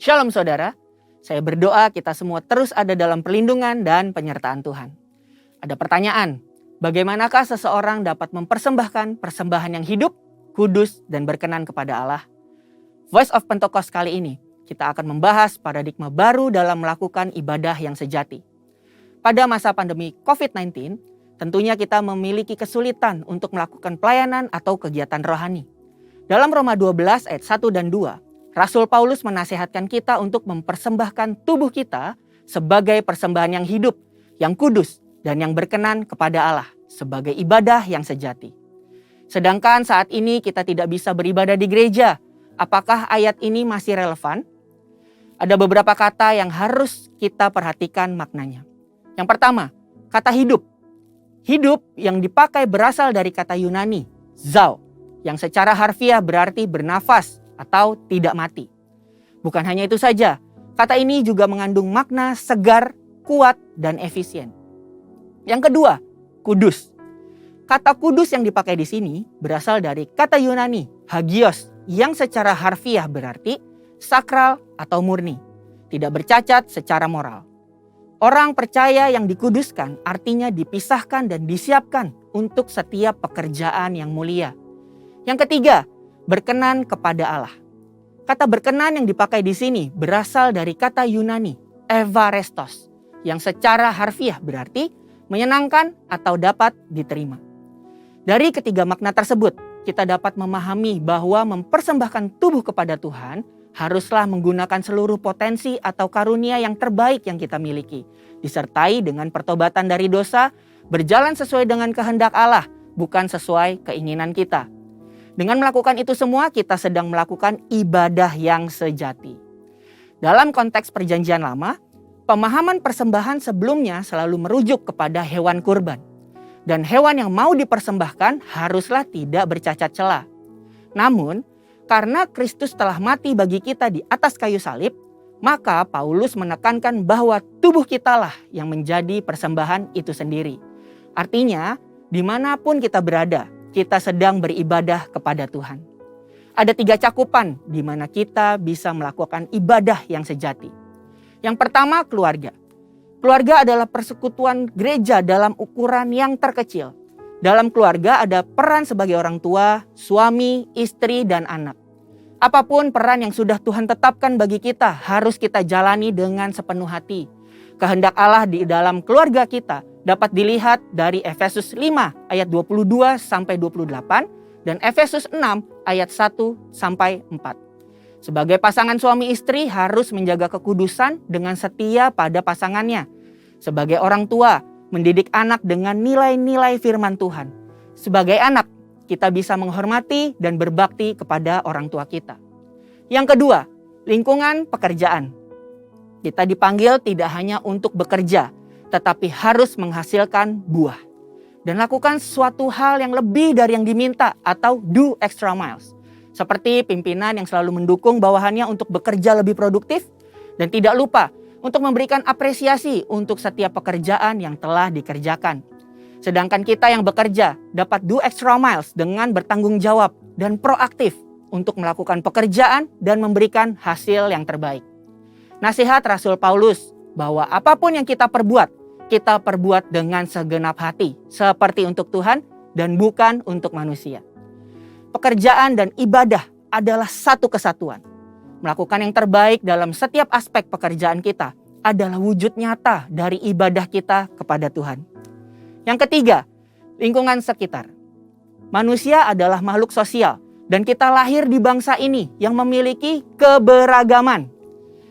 Shalom saudara, saya berdoa kita semua terus ada dalam perlindungan dan penyertaan Tuhan. Ada pertanyaan, bagaimanakah seseorang dapat mempersembahkan persembahan yang hidup, kudus, dan berkenan kepada Allah? Voice of Pentecost kali ini, kita akan membahas paradigma baru dalam melakukan ibadah yang sejati. Pada masa pandemi COVID-19, tentunya kita memiliki kesulitan untuk melakukan pelayanan atau kegiatan rohani. Dalam Roma 12 ayat 1 dan 2, Rasul Paulus menasihatkan kita untuk mempersembahkan tubuh kita sebagai persembahan yang hidup, yang kudus, dan yang berkenan kepada Allah sebagai ibadah yang sejati. Sedangkan saat ini kita tidak bisa beribadah di gereja. Apakah ayat ini masih relevan? Ada beberapa kata yang harus kita perhatikan maknanya. Yang pertama, kata hidup. Hidup yang dipakai berasal dari kata Yunani, zao, yang secara harfiah berarti bernafas atau tidak mati. Bukan hanya itu saja, kata ini juga mengandung makna segar, kuat, dan efisien. Yang kedua, kudus. Kata kudus yang dipakai di sini berasal dari kata Yunani, hagios, yang secara harfiah berarti sakral atau murni, tidak bercacat secara moral. Orang percaya yang dikuduskan artinya dipisahkan dan disiapkan untuk setiap pekerjaan yang mulia. Yang ketiga, berkenan kepada Allah. Kata berkenan yang dipakai di sini berasal dari kata Yunani, evarestos, yang secara harfiah berarti menyenangkan atau dapat diterima. Dari ketiga makna tersebut, kita dapat memahami bahwa mempersembahkan tubuh kepada Tuhan haruslah menggunakan seluruh potensi atau karunia yang terbaik yang kita miliki, disertai dengan pertobatan dari dosa, berjalan sesuai dengan kehendak Allah, bukan sesuai keinginan kita. Dengan melakukan itu semua, kita sedang melakukan ibadah yang sejati. Dalam konteks perjanjian lama, pemahaman persembahan sebelumnya selalu merujuk kepada hewan kurban. Dan hewan yang mau dipersembahkan haruslah tidak bercacat celah. Namun, karena Kristus telah mati bagi kita di atas kayu salib, maka Paulus menekankan bahwa tubuh kitalah yang menjadi persembahan itu sendiri. Artinya, dimanapun kita berada, kita sedang beribadah kepada Tuhan. Ada 3 cakupan di mana kita bisa melakukan ibadah yang sejati. Yang pertama, keluarga. Keluarga adalah persekutuan gereja dalam ukuran yang terkecil. Dalam keluarga ada peran sebagai orang tua, suami, istri, dan anak. Apapun peran yang sudah Tuhan tetapkan bagi kita harus kita jalani dengan sepenuh hati. Kehendak Allah di dalam keluarga kita dapat dilihat dari Efesus 5 ayat 22 sampai 28 dan Efesus 6 ayat 1 sampai 4. Sebagai pasangan suami istri harus menjaga kekudusan dengan setia pada pasangannya. Sebagai orang tua, mendidik anak dengan nilai-nilai firman Tuhan. Sebagai anak, kita bisa menghormati dan berbakti kepada orang tua kita. Yang kedua, lingkungan pekerjaan. Kita dipanggil tidak hanya untuk bekerja, tetapi harus menghasilkan buah. Dan lakukan suatu hal yang lebih dari yang diminta atau do extra miles. Seperti pimpinan yang selalu mendukung bawahannya untuk bekerja lebih produktif dan tidak lupa untuk memberikan apresiasi untuk setiap pekerjaan yang telah dikerjakan. Sedangkan kita yang bekerja dapat do extra miles dengan bertanggung jawab dan proaktif untuk melakukan pekerjaan dan memberikan hasil yang terbaik. Nasihat Rasul Paulus bahwa apapun yang kita perbuat dengan segenap hati, seperti untuk Tuhan dan bukan untuk manusia. Pekerjaan dan ibadah adalah satu kesatuan. Melakukan yang terbaik dalam setiap aspek pekerjaan kita adalah wujud nyata dari ibadah kita kepada Tuhan. Yang ketiga, lingkungan sekitar. Manusia adalah makhluk sosial dan kita lahir di bangsa ini yang memiliki keberagaman.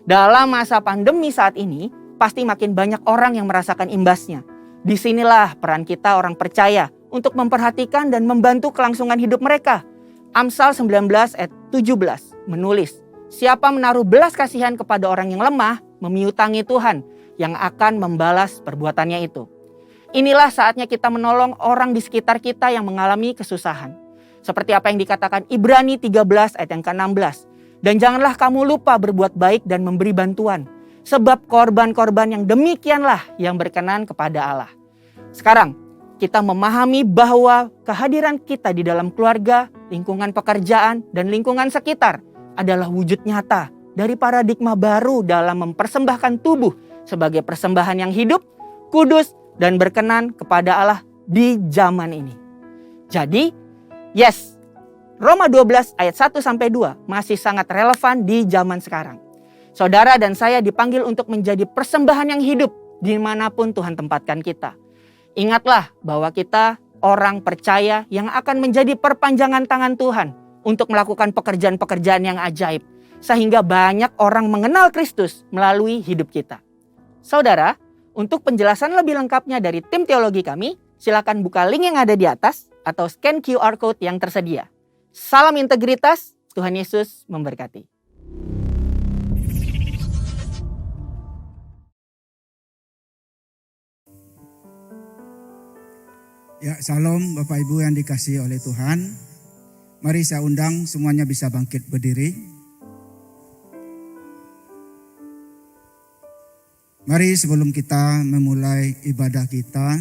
Dalam masa pandemi saat ini, pasti makin banyak orang yang merasakan imbasnya. Disinilah peran kita orang percaya untuk memperhatikan dan membantu kelangsungan hidup mereka. Amsal 19 ayat 17 menulis, siapa menaruh belas kasihan kepada orang yang lemah, memiutangi Tuhan yang akan membalas perbuatannya itu. Inilah saatnya kita menolong orang di sekitar kita yang mengalami kesusahan. Seperti apa yang dikatakan Ibrani 13 ayat yang ke-16. Dan janganlah kamu lupa berbuat baik dan memberi bantuan. Sebab korban-korban yang demikianlah yang berkenan kepada Allah. Sekarang, kita memahami bahwa kehadiran kita di dalam keluarga, lingkungan pekerjaan, dan lingkungan sekitar adalah wujud nyata dari paradigma baru dalam mempersembahkan tubuh sebagai persembahan yang hidup, kudus, dan berkenan kepada Allah di zaman ini. Jadi, yes, Roma 12 ayat 1-2 masih sangat relevan di zaman sekarang. Saudara dan saya dipanggil untuk menjadi persembahan yang hidup dimanapun Tuhan tempatkan kita. Ingatlah bahwa kita orang percaya yang akan menjadi perpanjangan tangan Tuhan untuk melakukan pekerjaan-pekerjaan yang ajaib. Sehingga banyak orang mengenal Kristus melalui hidup kita. Saudara, untuk penjelasan lebih lengkapnya dari tim teologi kami, silakan buka link yang ada di atas atau scan QR Code yang tersedia. Salam integritas, Tuhan Yesus memberkati. Ya, salam Bapak Ibu yang dikasihi oleh Tuhan. Mari saya undang semuanya bisa bangkit berdiri. Mari sebelum kita memulai ibadah kita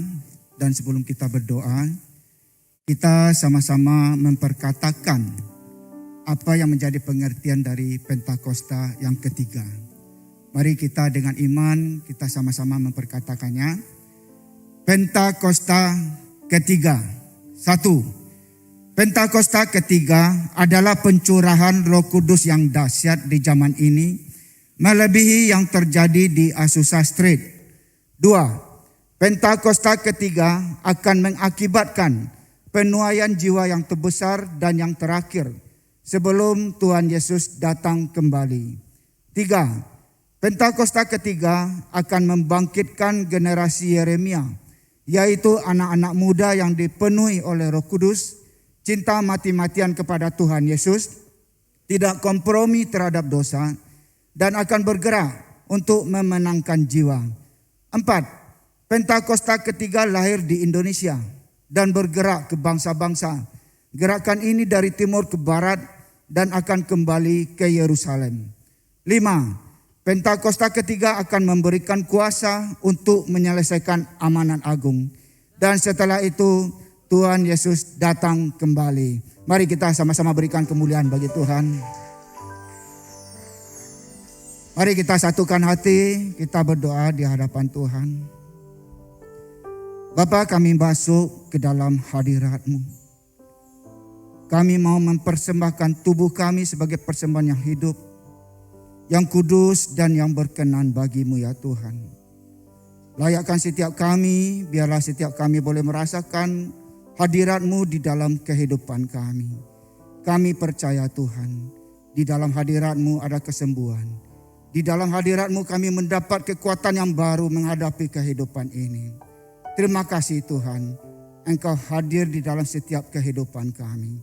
dan sebelum kita berdoa, kita sama-sama memperkatakan apa yang menjadi pengertian dari Pentakosta yang ketiga. Mari kita dengan iman kita sama-sama memperkatakannya. Pentakosta ketiga. 1. Pentakosta ketiga adalah pencurahan Roh Kudus yang dahsyat di zaman ini, melebihi yang terjadi di Azusa Street. 2. Pentakosta ketiga akan mengakibatkan penuaian jiwa yang terbesar dan yang terakhir sebelum Tuhan Yesus datang kembali. 3. Pentakosta ketiga akan membangkitkan generasi Yeremia, yaitu anak-anak muda yang dipenuhi oleh Roh Kudus, cinta mati-matian kepada Tuhan Yesus, tidak kompromi terhadap dosa, dan akan bergerak untuk memenangkan jiwa. 4. Pentakosta ketiga lahir di Indonesia dan bergerak ke bangsa-bangsa. Gerakan ini dari timur ke barat dan akan kembali ke Yerusalem. 5. Pentakosta ketiga akan memberikan kuasa untuk menyelesaikan amanat agung. Dan setelah itu Tuhan Yesus datang kembali. Mari kita sama-sama berikan kemuliaan bagi Tuhan. Mari kita satukan hati, kita berdoa di hadapan Tuhan. Bapa, kami masuk ke dalam hadirat-Mu. Kami mau mempersembahkan tubuh kami sebagai persembahan yang hidup, yang kudus dan yang berkenan bagi-Mu ya Tuhan. Layakkan setiap kami, biarlah setiap kami boleh merasakan hadirat-Mu di dalam kehidupan kami. Kami percaya Tuhan, di dalam hadirat-Mu ada kesembuhan. Di dalam hadirat-Mu kami mendapat kekuatan yang baru menghadapi kehidupan ini. Terima kasih Tuhan, Engkau hadir di dalam setiap kehidupan kami.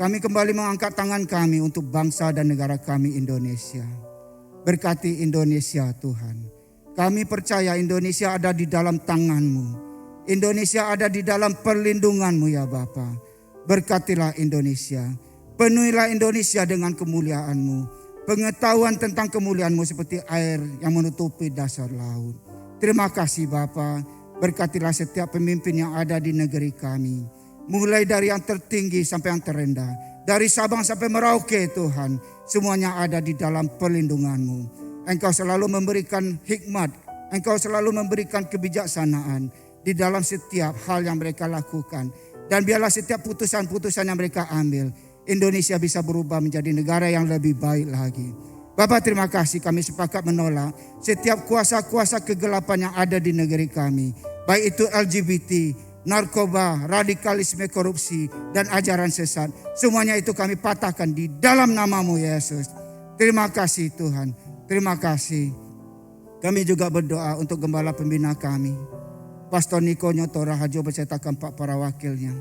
Kami kembali mengangkat tangan kami untuk bangsa dan negara kami Indonesia. Berkati Indonesia Tuhan. Kami percaya Indonesia ada di dalam tangan-Mu. Indonesia ada di dalam perlindungan-Mu ya Bapa. Berkatilah Indonesia. Penuhilah Indonesia dengan kemuliaan-Mu. Pengetahuan tentang kemuliaan-Mu seperti air yang menutupi dasar laut. Terima kasih Bapa. Berkatilah setiap pemimpin yang ada di negeri kami. Mulai dari yang tertinggi sampai yang terendah. Dari Sabang sampai Merauke Tuhan. Semuanya ada di dalam perlindungan-Mu. Engkau selalu memberikan hikmat. Engkau selalu memberikan kebijaksanaan di dalam setiap hal yang mereka lakukan. Dan biarlah setiap putusan-putusan yang mereka ambil, Indonesia bisa berubah menjadi negara yang lebih baik lagi. Bapak, terima kasih, kami sepakat menolak setiap kuasa-kuasa kegelapan yang ada di negeri kami. Baik itu LGBT, narkoba, radikalisme, korupsi, dan ajaran sesat. Semuanya itu kami patahkan di dalam nama-Mu Yesus. Terima kasih Tuhan, terima kasih. Kami juga berdoa untuk gembala pembina kami, Pastor Niko Nyotora Hajo beserta keempat para wakilnya.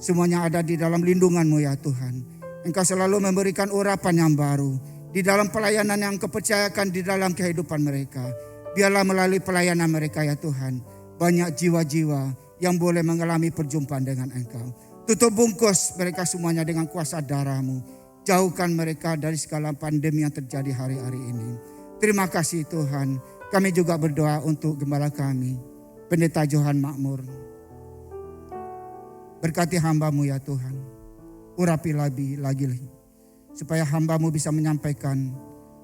Semuanya ada di dalam lindungan-Mu ya Tuhan. Engkau selalu memberikan urapan yang baru di dalam pelayanan yang Engkau percayakan di dalam kehidupan mereka. Biarlah melalui pelayanan mereka ya Tuhan, banyak jiwa-jiwa yang boleh mengalami perjumpaan dengan Engkau. Tutup bungkus mereka semuanya dengan kuasa darah-Mu. Jauhkan mereka dari segala pandemi yang terjadi hari-hari ini. Terima kasih Tuhan. Kami juga berdoa untuk gembala kami, Pendeta Johan Makmur. Berkati hamba-Mu ya Tuhan. Urapi lagi supaya hamba-Mu bisa menyampaikan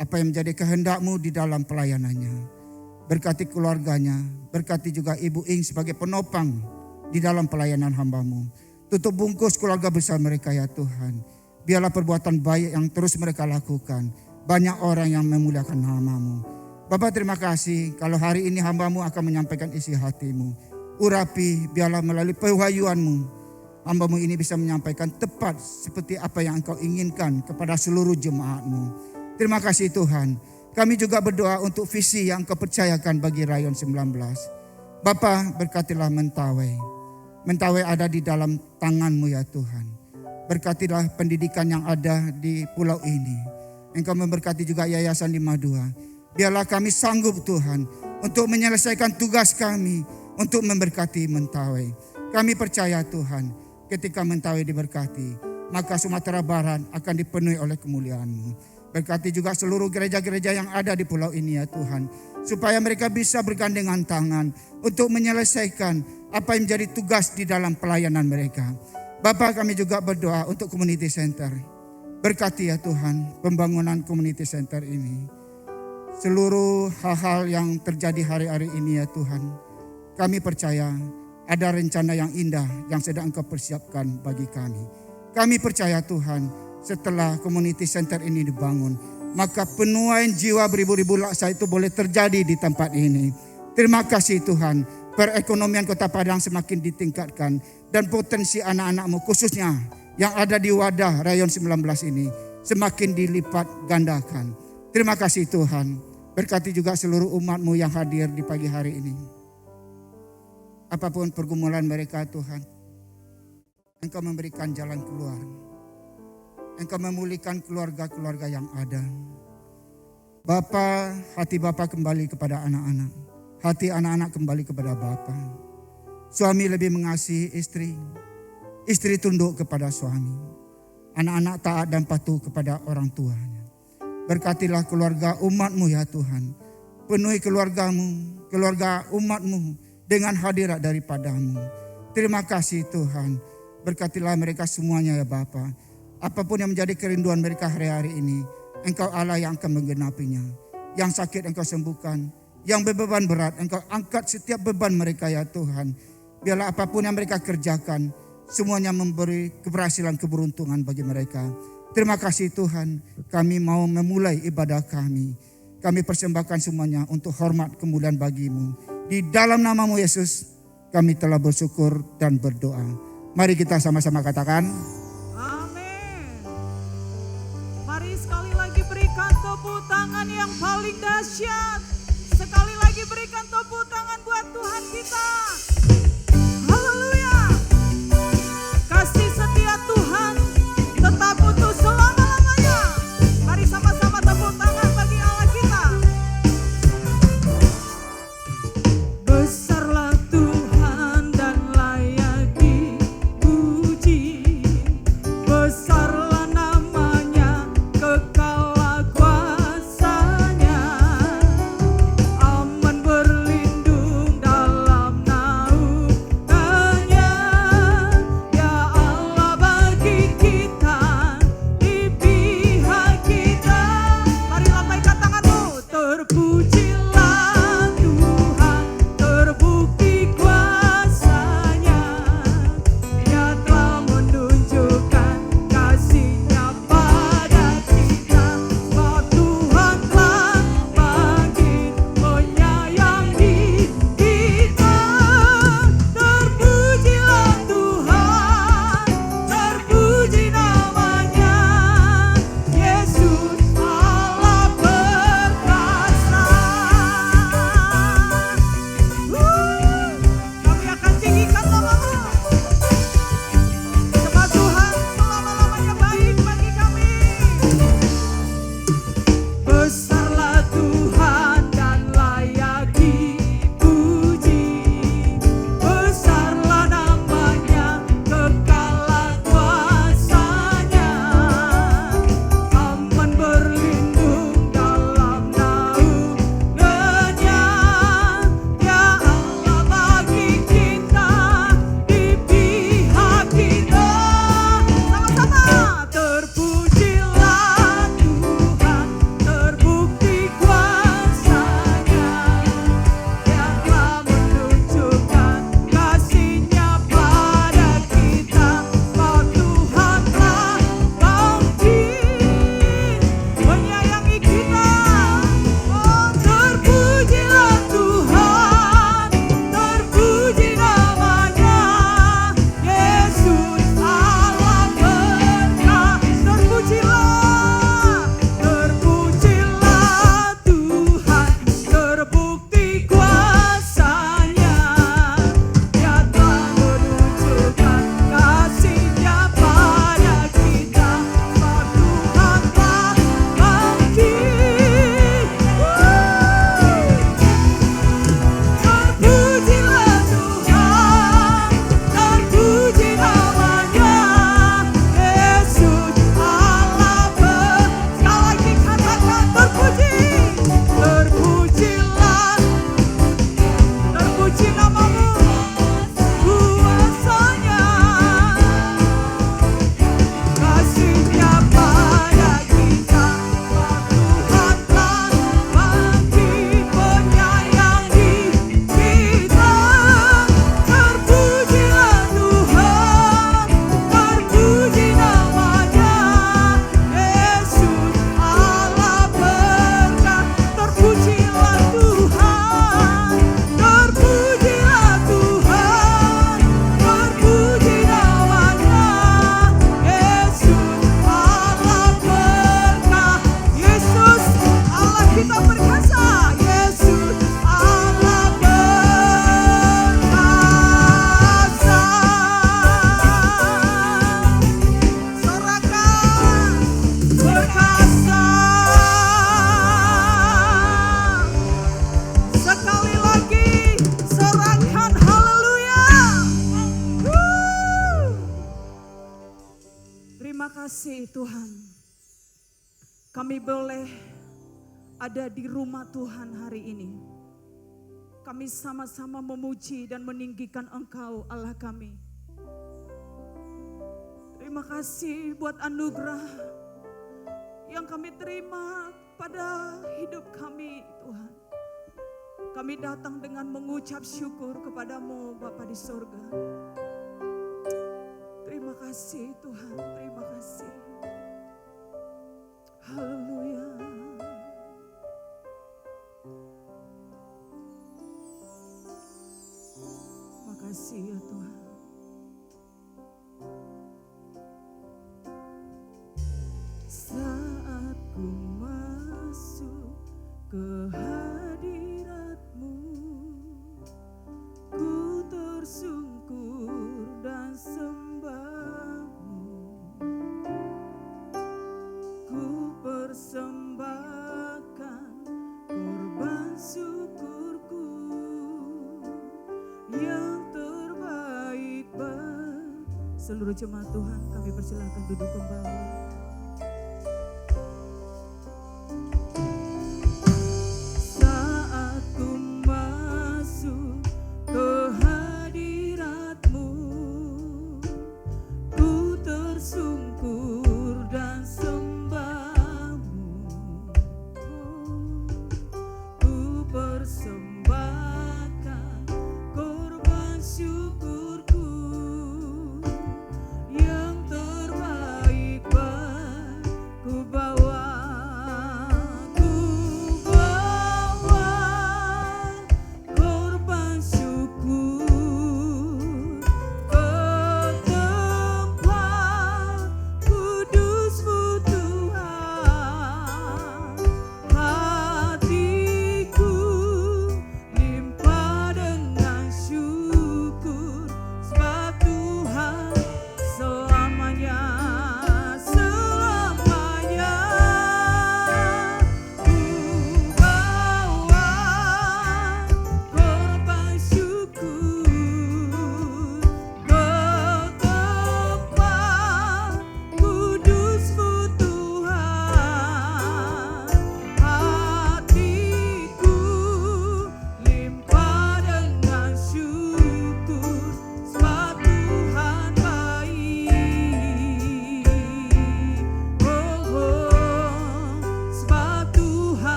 apa yang menjadi kehendak-Mu di dalam pelayanannya. Berkati keluarganya, berkati juga Ibu Ing sebagai penopang di dalam pelayanan hamba-Mu. Tutup bungkus keluarga besar mereka ya Tuhan. Biarlah perbuatan baik yang terus mereka lakukan. Banyak orang yang memuliakan nama-Mu. Bapa terima kasih kalau hari ini hamba-Mu akan menyampaikan isi hati-Mu. Urapi biarlah melalui pewahyuan-Mu. Hamba-Mu ini bisa menyampaikan tepat seperti apa yang Engkau inginkan kepada seluruh jemaat-Mu. Terima kasih Tuhan. Kami juga berdoa untuk visi yang Engkau percayakan bagi Rayon 19. Bapa berkatilah Mentawai. Mentawai ada di dalam tangan-Mu ya Tuhan. Berkatilah pendidikan yang ada di pulau ini. Engkau memberkati juga Yayasan 52. Biarlah kami sanggup Tuhan untuk menyelesaikan tugas kami untuk memberkati Mentawai. Kami percaya Tuhan ketika Mentawai diberkati, maka Sumatera Barat akan dipenuhi oleh kemuliaan-Mu. Berkati juga seluruh gereja-gereja yang ada di pulau ini ya Tuhan. Supaya mereka bisa bergandengan tangan untuk menyelesaikan apa yang menjadi tugas di dalam pelayanan mereka. Bapa kami juga berdoa untuk community center. Berkati ya Tuhan pembangunan community center ini. Seluruh hal-hal yang terjadi hari-hari ini ya Tuhan. Kami percaya ada rencana yang indah yang sedang Engkau persiapkan bagi kami. Kami percaya Tuhan setelah community center ini dibangun, maka penuaian jiwa beribu-ribu laksa itu boleh terjadi di tempat ini. Terima kasih Tuhan, perekonomian Kota Padang semakin ditingkatkan dan potensi anak-anak-Mu khususnya yang ada di wadah Rayon 19 ini semakin dilipat gandakan. Terima kasih Tuhan, berkati juga seluruh umat-Mu yang hadir di pagi hari ini. Apapun pergumulan mereka Tuhan, Engkau memberikan jalan keluar. Engkau memulihkan keluarga-keluarga yang ada. Bapa, hati Bapa kembali kepada anak-anak. Hati anak-anak kembali kepada Bapa. Suami lebih mengasihi istri. Istri tunduk kepada suami. Anak-anak taat dan patuh kepada orang tuanya. Berkatilah keluarga umat-Mu ya Tuhan. Penuhi keluarga-Mu, keluarga umat-Mu dengan hadirat daripada-Mu. Terima kasih Tuhan. Berkatilah mereka semuanya ya Bapa. Apapun yang menjadi kerinduan mereka hari-hari ini, Engkau Allah yang akan menggenapinya. Yang sakit Engkau sembuhkan, yang berbeban berat Engkau angkat setiap beban mereka ya Tuhan. Biarlah apapun yang mereka kerjakan, semuanya memberi keberhasilan, keberuntungan bagi mereka. Terima kasih Tuhan, kami mau memulai ibadah kami. Kami persembahkan semuanya untuk hormat kemuliaan bagi-Mu. Di dalam nama-Mu Yesus, kami telah bersyukur dan berdoa. Mari kita sama-sama katakan, tepuk tangan yang paling dahsyat. Sekali lagi berikan tepuk tangan buat Tuhan kita. Haleluya. Kasih setia Tuhan tetap utuh selama-lamanya. Mari sama-sama tepuk tangan bagi Allah kita. Besarlah Tuhan dan layak dipuji. Besarlah namanya kekal. Aman berlindung dalam nama kasih Tuhan. Kami boleh ada di rumah Tuhan hari ini. Kami sama-sama memuji dan meninggikan Engkau Allah kami. Terima kasih buat anugerah yang kami terima pada hidup kami Tuhan. Kami datang dengan mengucap syukur kepadamu Bapa di sorga. Terima kasih Tuhan, terima kasih. Haleluya. Terima kasih ya Tuhan. Saat ku masuk ke hadirat-Mu, ku tersungkur dan sembah-Mu. Ku persembahkan korban syukurku yang terbaik. Seluruh jemaat Tuhan, kami persilahkan duduk kembali.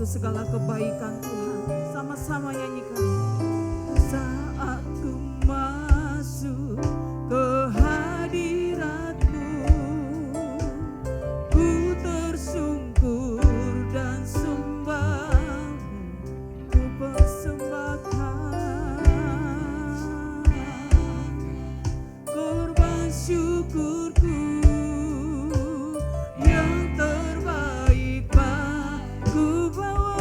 Segala kebaikan Tuhan, sama-sama nyanyikan. Saat ku masuk ke hadirat-Mu, ku tersungkur dan sembah-Mu, ku persembahkan korban syukurku yang terbaik. Ku bawa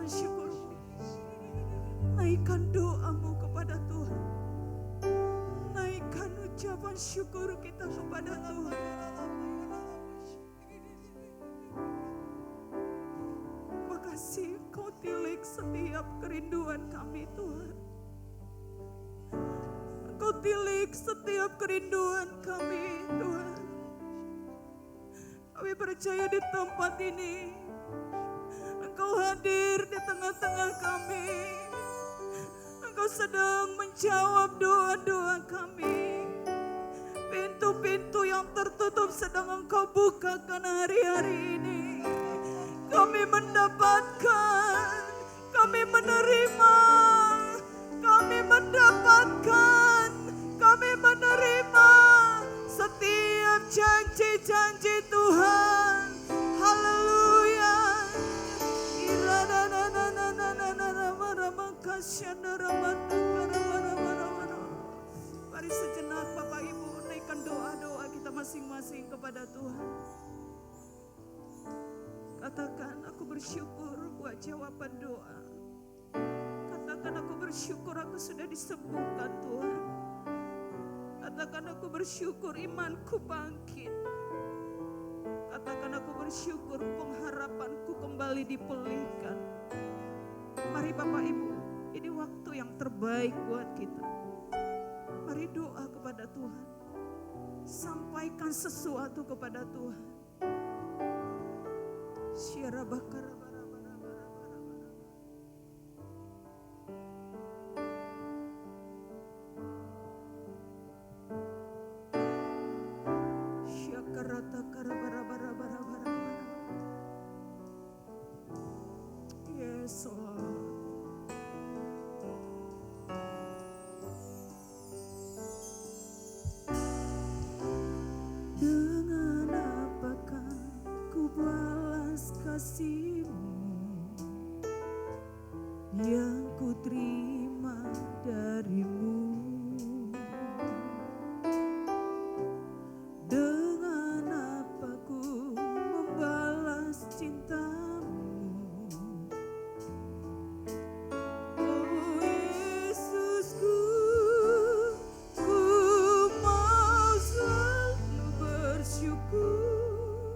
syukurmu. Naikkan doamu kepada Tuhan. Naikkan ucapan syukur kita kepada Tuhan. Makasih Kau tilik setiap kerinduan kami Tuhan. Engkau tilik setiap kerinduan kami Tuhan. Kami percaya di tempat ini Engkau hadir di tengah-tengah kami. Engkau sedang menjawab doa-doa kami. Pintu-pintu yang tertutup sedang Engkau bukakan hari-hari ini. Kami mendapatkan, kami menerima, kami mendapatkan, kami menerima setiap janji-janji Tuhan. Haleluya. Mari sejenak Bapak Ibu naikkan doa-doa kita masing-masing kepada Tuhan. Katakan, aku bersyukur buat jawaban doa. Katakan, aku bersyukur aku sudah disembuhkan Tuhan. Katakan, aku bersyukur imanku bangkit. Katakan, aku bersyukur pengharapanku kembali dipulihkan. Mari Bapak Ibu, ini waktu yang terbaik buat kita. Mari doa kepada Tuhan. Sampaikan sesuatu kepada Tuhan. Syara bakara bara bara bara bara bara. Syakarata kara bara bara bara bara bara. Yes, Lord. Dengan apakah ku balas kasih-Mu yang ku terima dari-Mu? Dengan apa ku membalas cinta-Mu? Oh Yesusku, ku mau selalu bersyukur,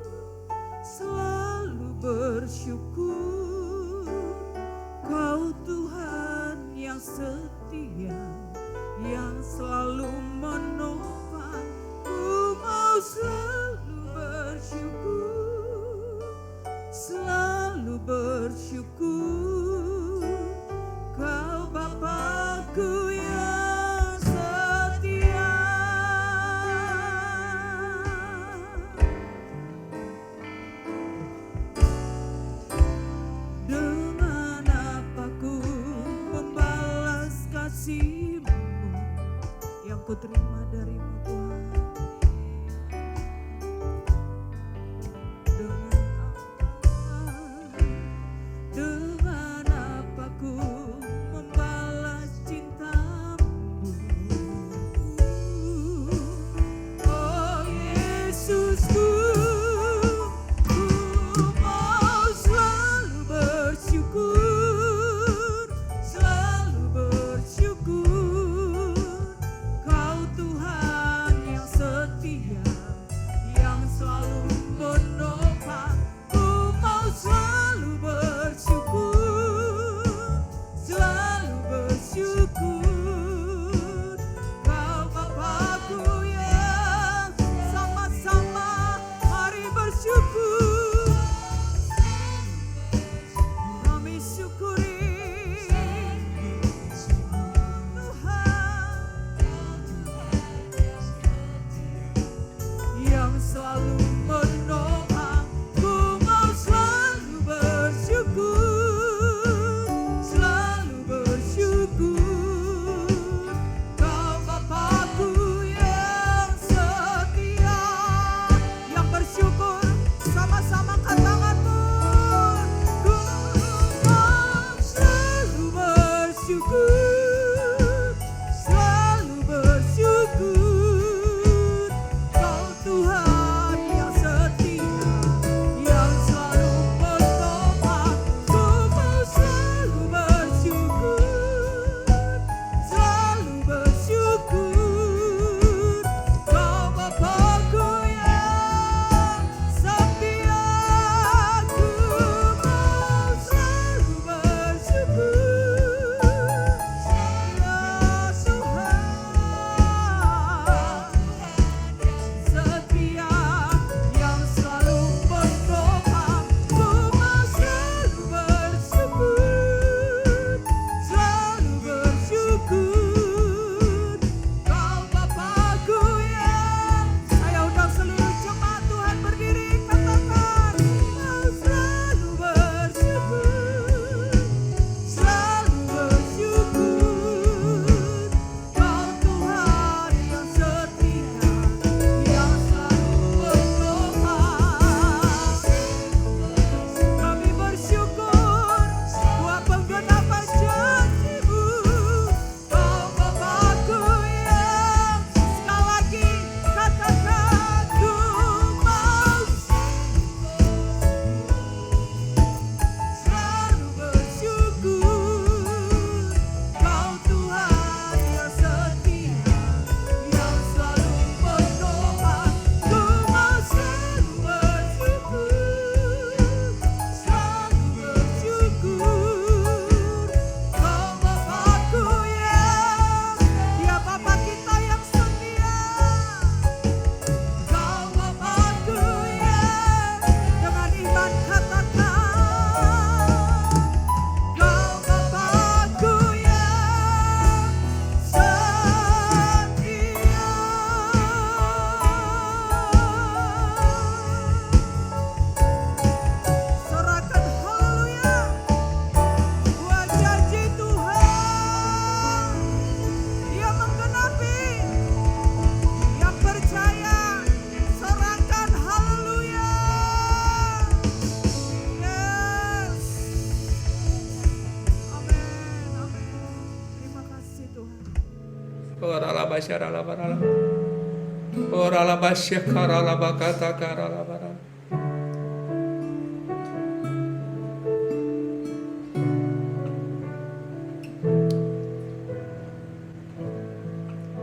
selalu bersyukur. Kau Tuhan yang setia, yang selalu menopang. Ku mau selalu bersyukur, selalu bersyukur. Kau Bapakku yang setia. Dengan apa ku membalas kasih-Mu yang ku terima dari-Mu Tuhan? Dengan apa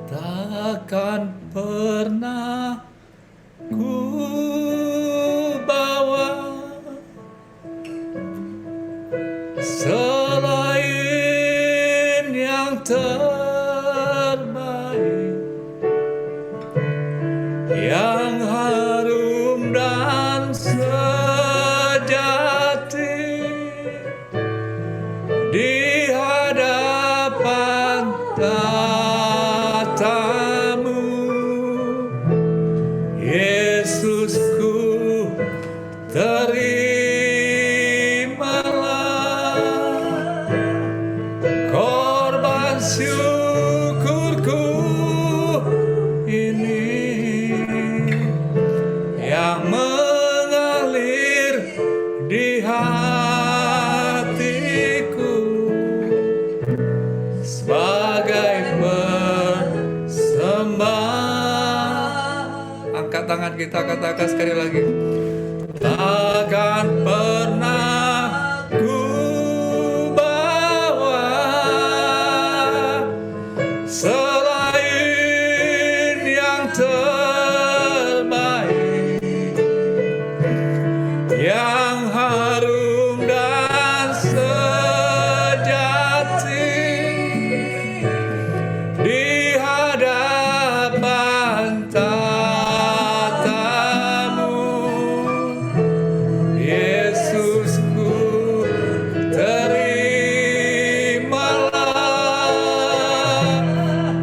Takkan pernah ku bawa selain yang terbaik, yang harum dan sejati di hadapan tatamu, Yesusku, terimalah korban syukurku ini yang mengalir di hatiku sebagai persembah. Angkat tangan kita, katakan sekali lagi. Takkan pernah ku bawa selain yang terbaik, yang harum dan sejati di hadapan tatamu, Yesusku, terimalah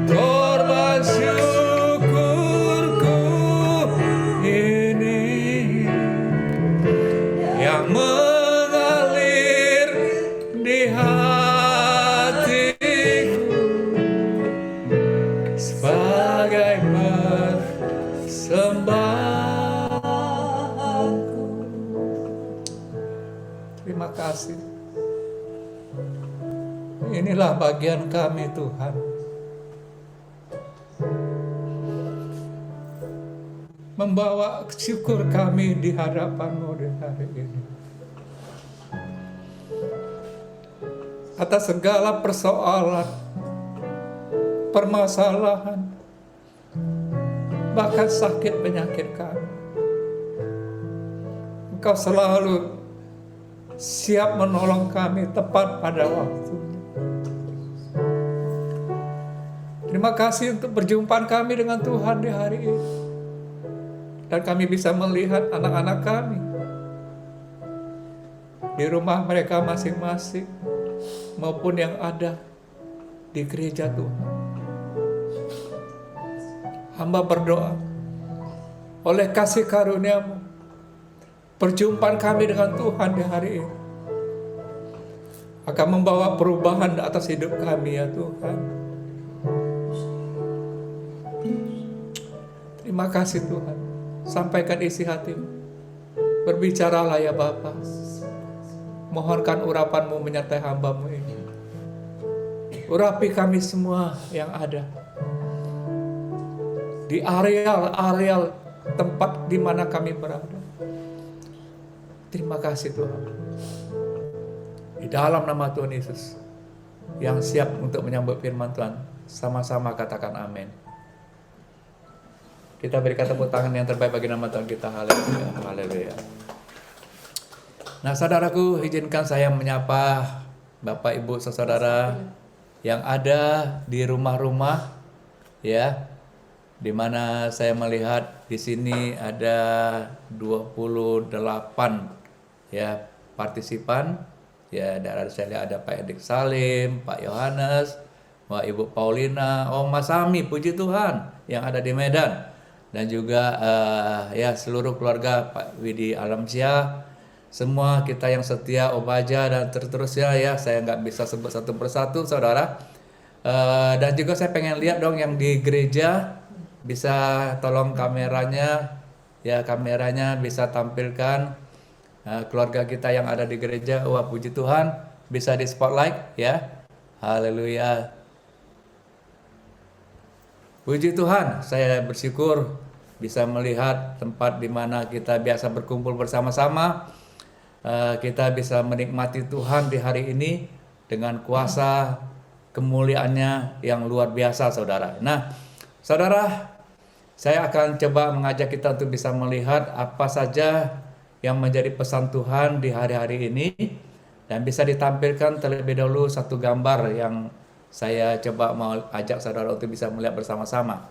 korban syukurku ini yang mengalir di hatiku sebagai persembahanku. Terima kasih. Inilah bagian kami, Tuhan. Membawa syukur kami di hadapan-Mu di hari ini. Atas segala persoalan, permasalahan, bahkan sakit penyakit kami, Engkau selalu siap menolong kami tepat pada waktunya. Terima kasih untuk perjumpaan kami dengan Tuhan di hari ini. Dan kami bisa melihat anak-anak kami di rumah mereka masing-masing maupun yang ada di gereja Tuhan. Hamba berdoa, oleh kasih karunia-Mu, perjumpaan kami dengan Tuhan di hari ini akan membawa perubahan atas hidup kami, ya Tuhan. Terima kasih Tuhan. Sampaikan isi hati-Mu. Berbicaralah ya Bapa. Mohonkan urapan-Mu menyertai hamba-Mu ini. Urapi kami semua yang ada di areal-areal tempat di mana kami berada. Terima kasih Tuhan. Di dalam nama Tuhan Yesus yang siap untuk menyambut firman Tuhan, sama-sama katakan amin. Kita berikan tepuk tangan yang terbaik bagi nama Tuhan kita. Haleluya, haleluya. Nah, saudaraku, izinkan saya menyapa Bapak, Ibu, saudara yang ada di rumah-rumah, ya, di mana saya melihat di sini ada 28 ya partisipan. Ya, dari saya lihat ada Pak Edik Salim, Pak Yohanes, Mbak Ibu Paulina, Mas Ami, puji Tuhan, yang ada di Medan. Dan juga ya seluruh keluarga Pak Widi Alamsyah, semua kita yang setia, Om Aja dan terusnya ya, saya nggak bisa sebut satu persatu saudara. Dan juga saya pengen lihat dong yang di gereja, bisa tolong kameranya, ya kameranya bisa tampilkan keluarga kita yang ada di gereja. Wah puji Tuhan, bisa di spotlight ya, haleluya. Puji Tuhan, saya bersyukur bisa melihat tempat di mana kita biasa berkumpul bersama-sama. Kita bisa menikmati Tuhan di hari ini dengan kuasa kemuliaannya yang luar biasa, saudara. Nah, saudara, saya akan coba mengajak kita untuk bisa melihat apa saja yang menjadi pesan Tuhan di hari-hari ini, dan bisa ditampilkan terlebih dahulu satu gambar yang saya coba mau ajak saudara untuk bisa melihat bersama-sama.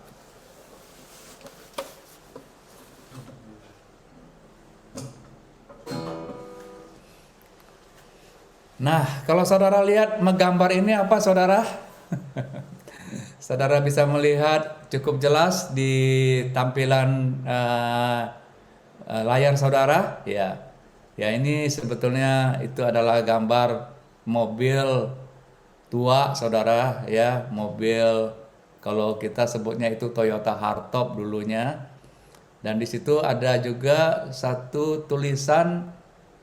Nah, kalau saudara lihat menggambar ini apa, saudara? Saudara bisa melihat cukup jelas di tampilan layar saudara, ya. Ya, ini sebetulnya itu adalah gambar mobil tua, saudara, ya, mobil kalau kita sebutnya itu Toyota Hardtop dulunya. Dan di situ ada juga satu tulisan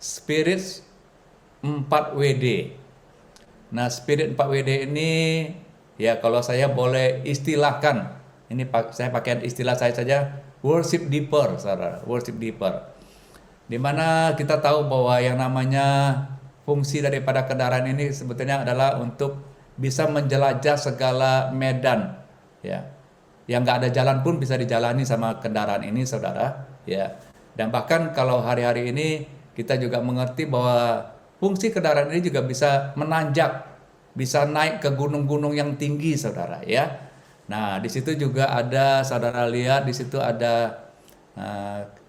Spirit 4WD. Nah, Spirit 4WD ini, ya, kalau saya boleh istilahkan, ini saya pakai istilah saya saja, worship deeper, saudara, worship deeper. Dimana kita tahu bahwa yang namanya fungsi daripada kendaraan ini sebetulnya adalah untuk bisa menjelajah segala medan, ya, yang nggak ada jalan pun bisa dijalani sama kendaraan ini, saudara, ya. Dan bahkan kalau hari-hari ini kita juga mengerti bahwa fungsi kendaraan ini juga bisa menanjak, bisa naik ke gunung-gunung yang tinggi, saudara, ya. Nah, di situ juga ada, saudara lihat, di situ ada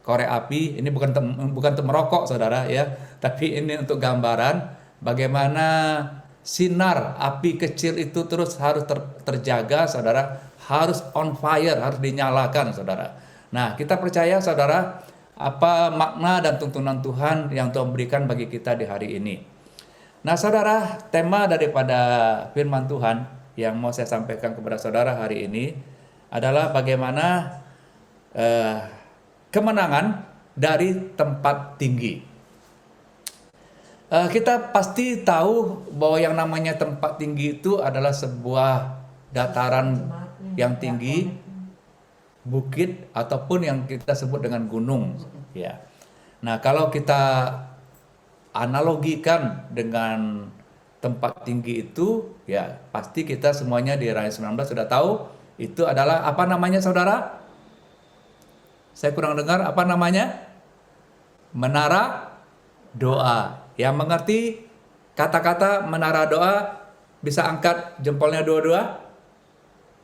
korek api. Ini bukan untuk merokok, saudara, ya, tapi ini untuk gambaran bagaimana sinar api kecil itu terus harus terjaga, saudara, harus on fire, harus dinyalakan, saudara. Nah, kita percaya, saudara, apa makna dan tuntunan Tuhan yang Tuhan berikan bagi kita di hari ini. Nah, saudara, tema daripada firman Tuhan yang mau saya sampaikan kepada saudara hari ini adalah bagaimana kemenangan dari tempat tinggi. Kita pasti tahu bahwa yang namanya tempat tinggi itu adalah sebuah dataran yang tinggi, bukit, ataupun yang kita sebut dengan gunung, ya. Nah, kalau kita analogikan dengan tempat tinggi itu, ya, pasti kita semuanya di Raya 19 sudah tahu itu adalah apa namanya, saudara? Saya kurang dengar, apa namanya? Menara doa. Yang mengerti kata-kata menara doa bisa angkat jempolnya dua-dua.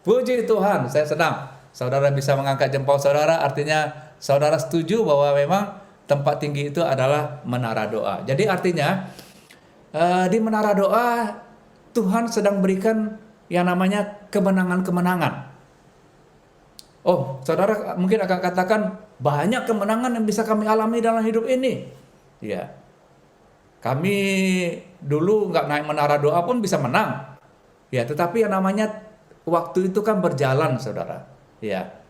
Puji Tuhan, saya senang saudara bisa mengangkat jempol saudara, artinya saudara setuju bahwa memang tempat tinggi itu adalah menara doa. Jadi artinya di menara doa Tuhan sedang berikan yang namanya kemenangan-kemenangan. Oh, saudara mungkin akan katakan banyak kemenangan yang bisa kami alami dalam hidup ini. Ya, kami dulu nggak naik menara doa pun bisa menang. Ya, tetapi yang namanya waktu itu kan berjalan, saudara. Ya,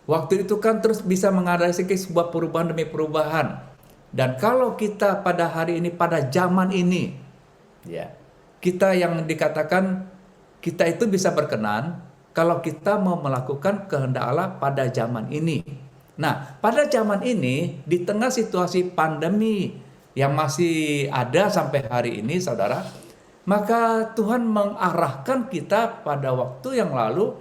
waktu itu kan terus bisa mengadasi sebuah perubahan demi perubahan. Dan kalau kita pada hari ini, pada zaman ini, ya, kita yang dikatakan kita itu bisa berkenan kalau kita mau melakukan kehendak Allah pada zaman ini. Nah, pada zaman ini, di tengah situasi pandemi yang masih ada sampai hari ini, saudara, maka Tuhan mengarahkan kita pada waktu yang lalu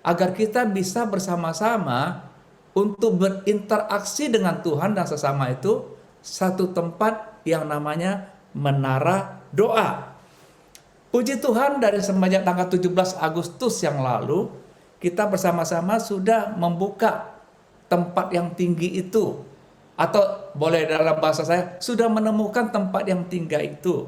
agar kita bisa bersama-sama untuk berinteraksi dengan Tuhan dan sesama itu satu tempat yang namanya menara doa. Puji Tuhan, dari semenjak tanggal 17 Agustus yang lalu, kita bersama-sama sudah membuka tempat yang tinggi itu. Atau boleh dalam bahasa saya, sudah menemukan tempat yang tinggi itu.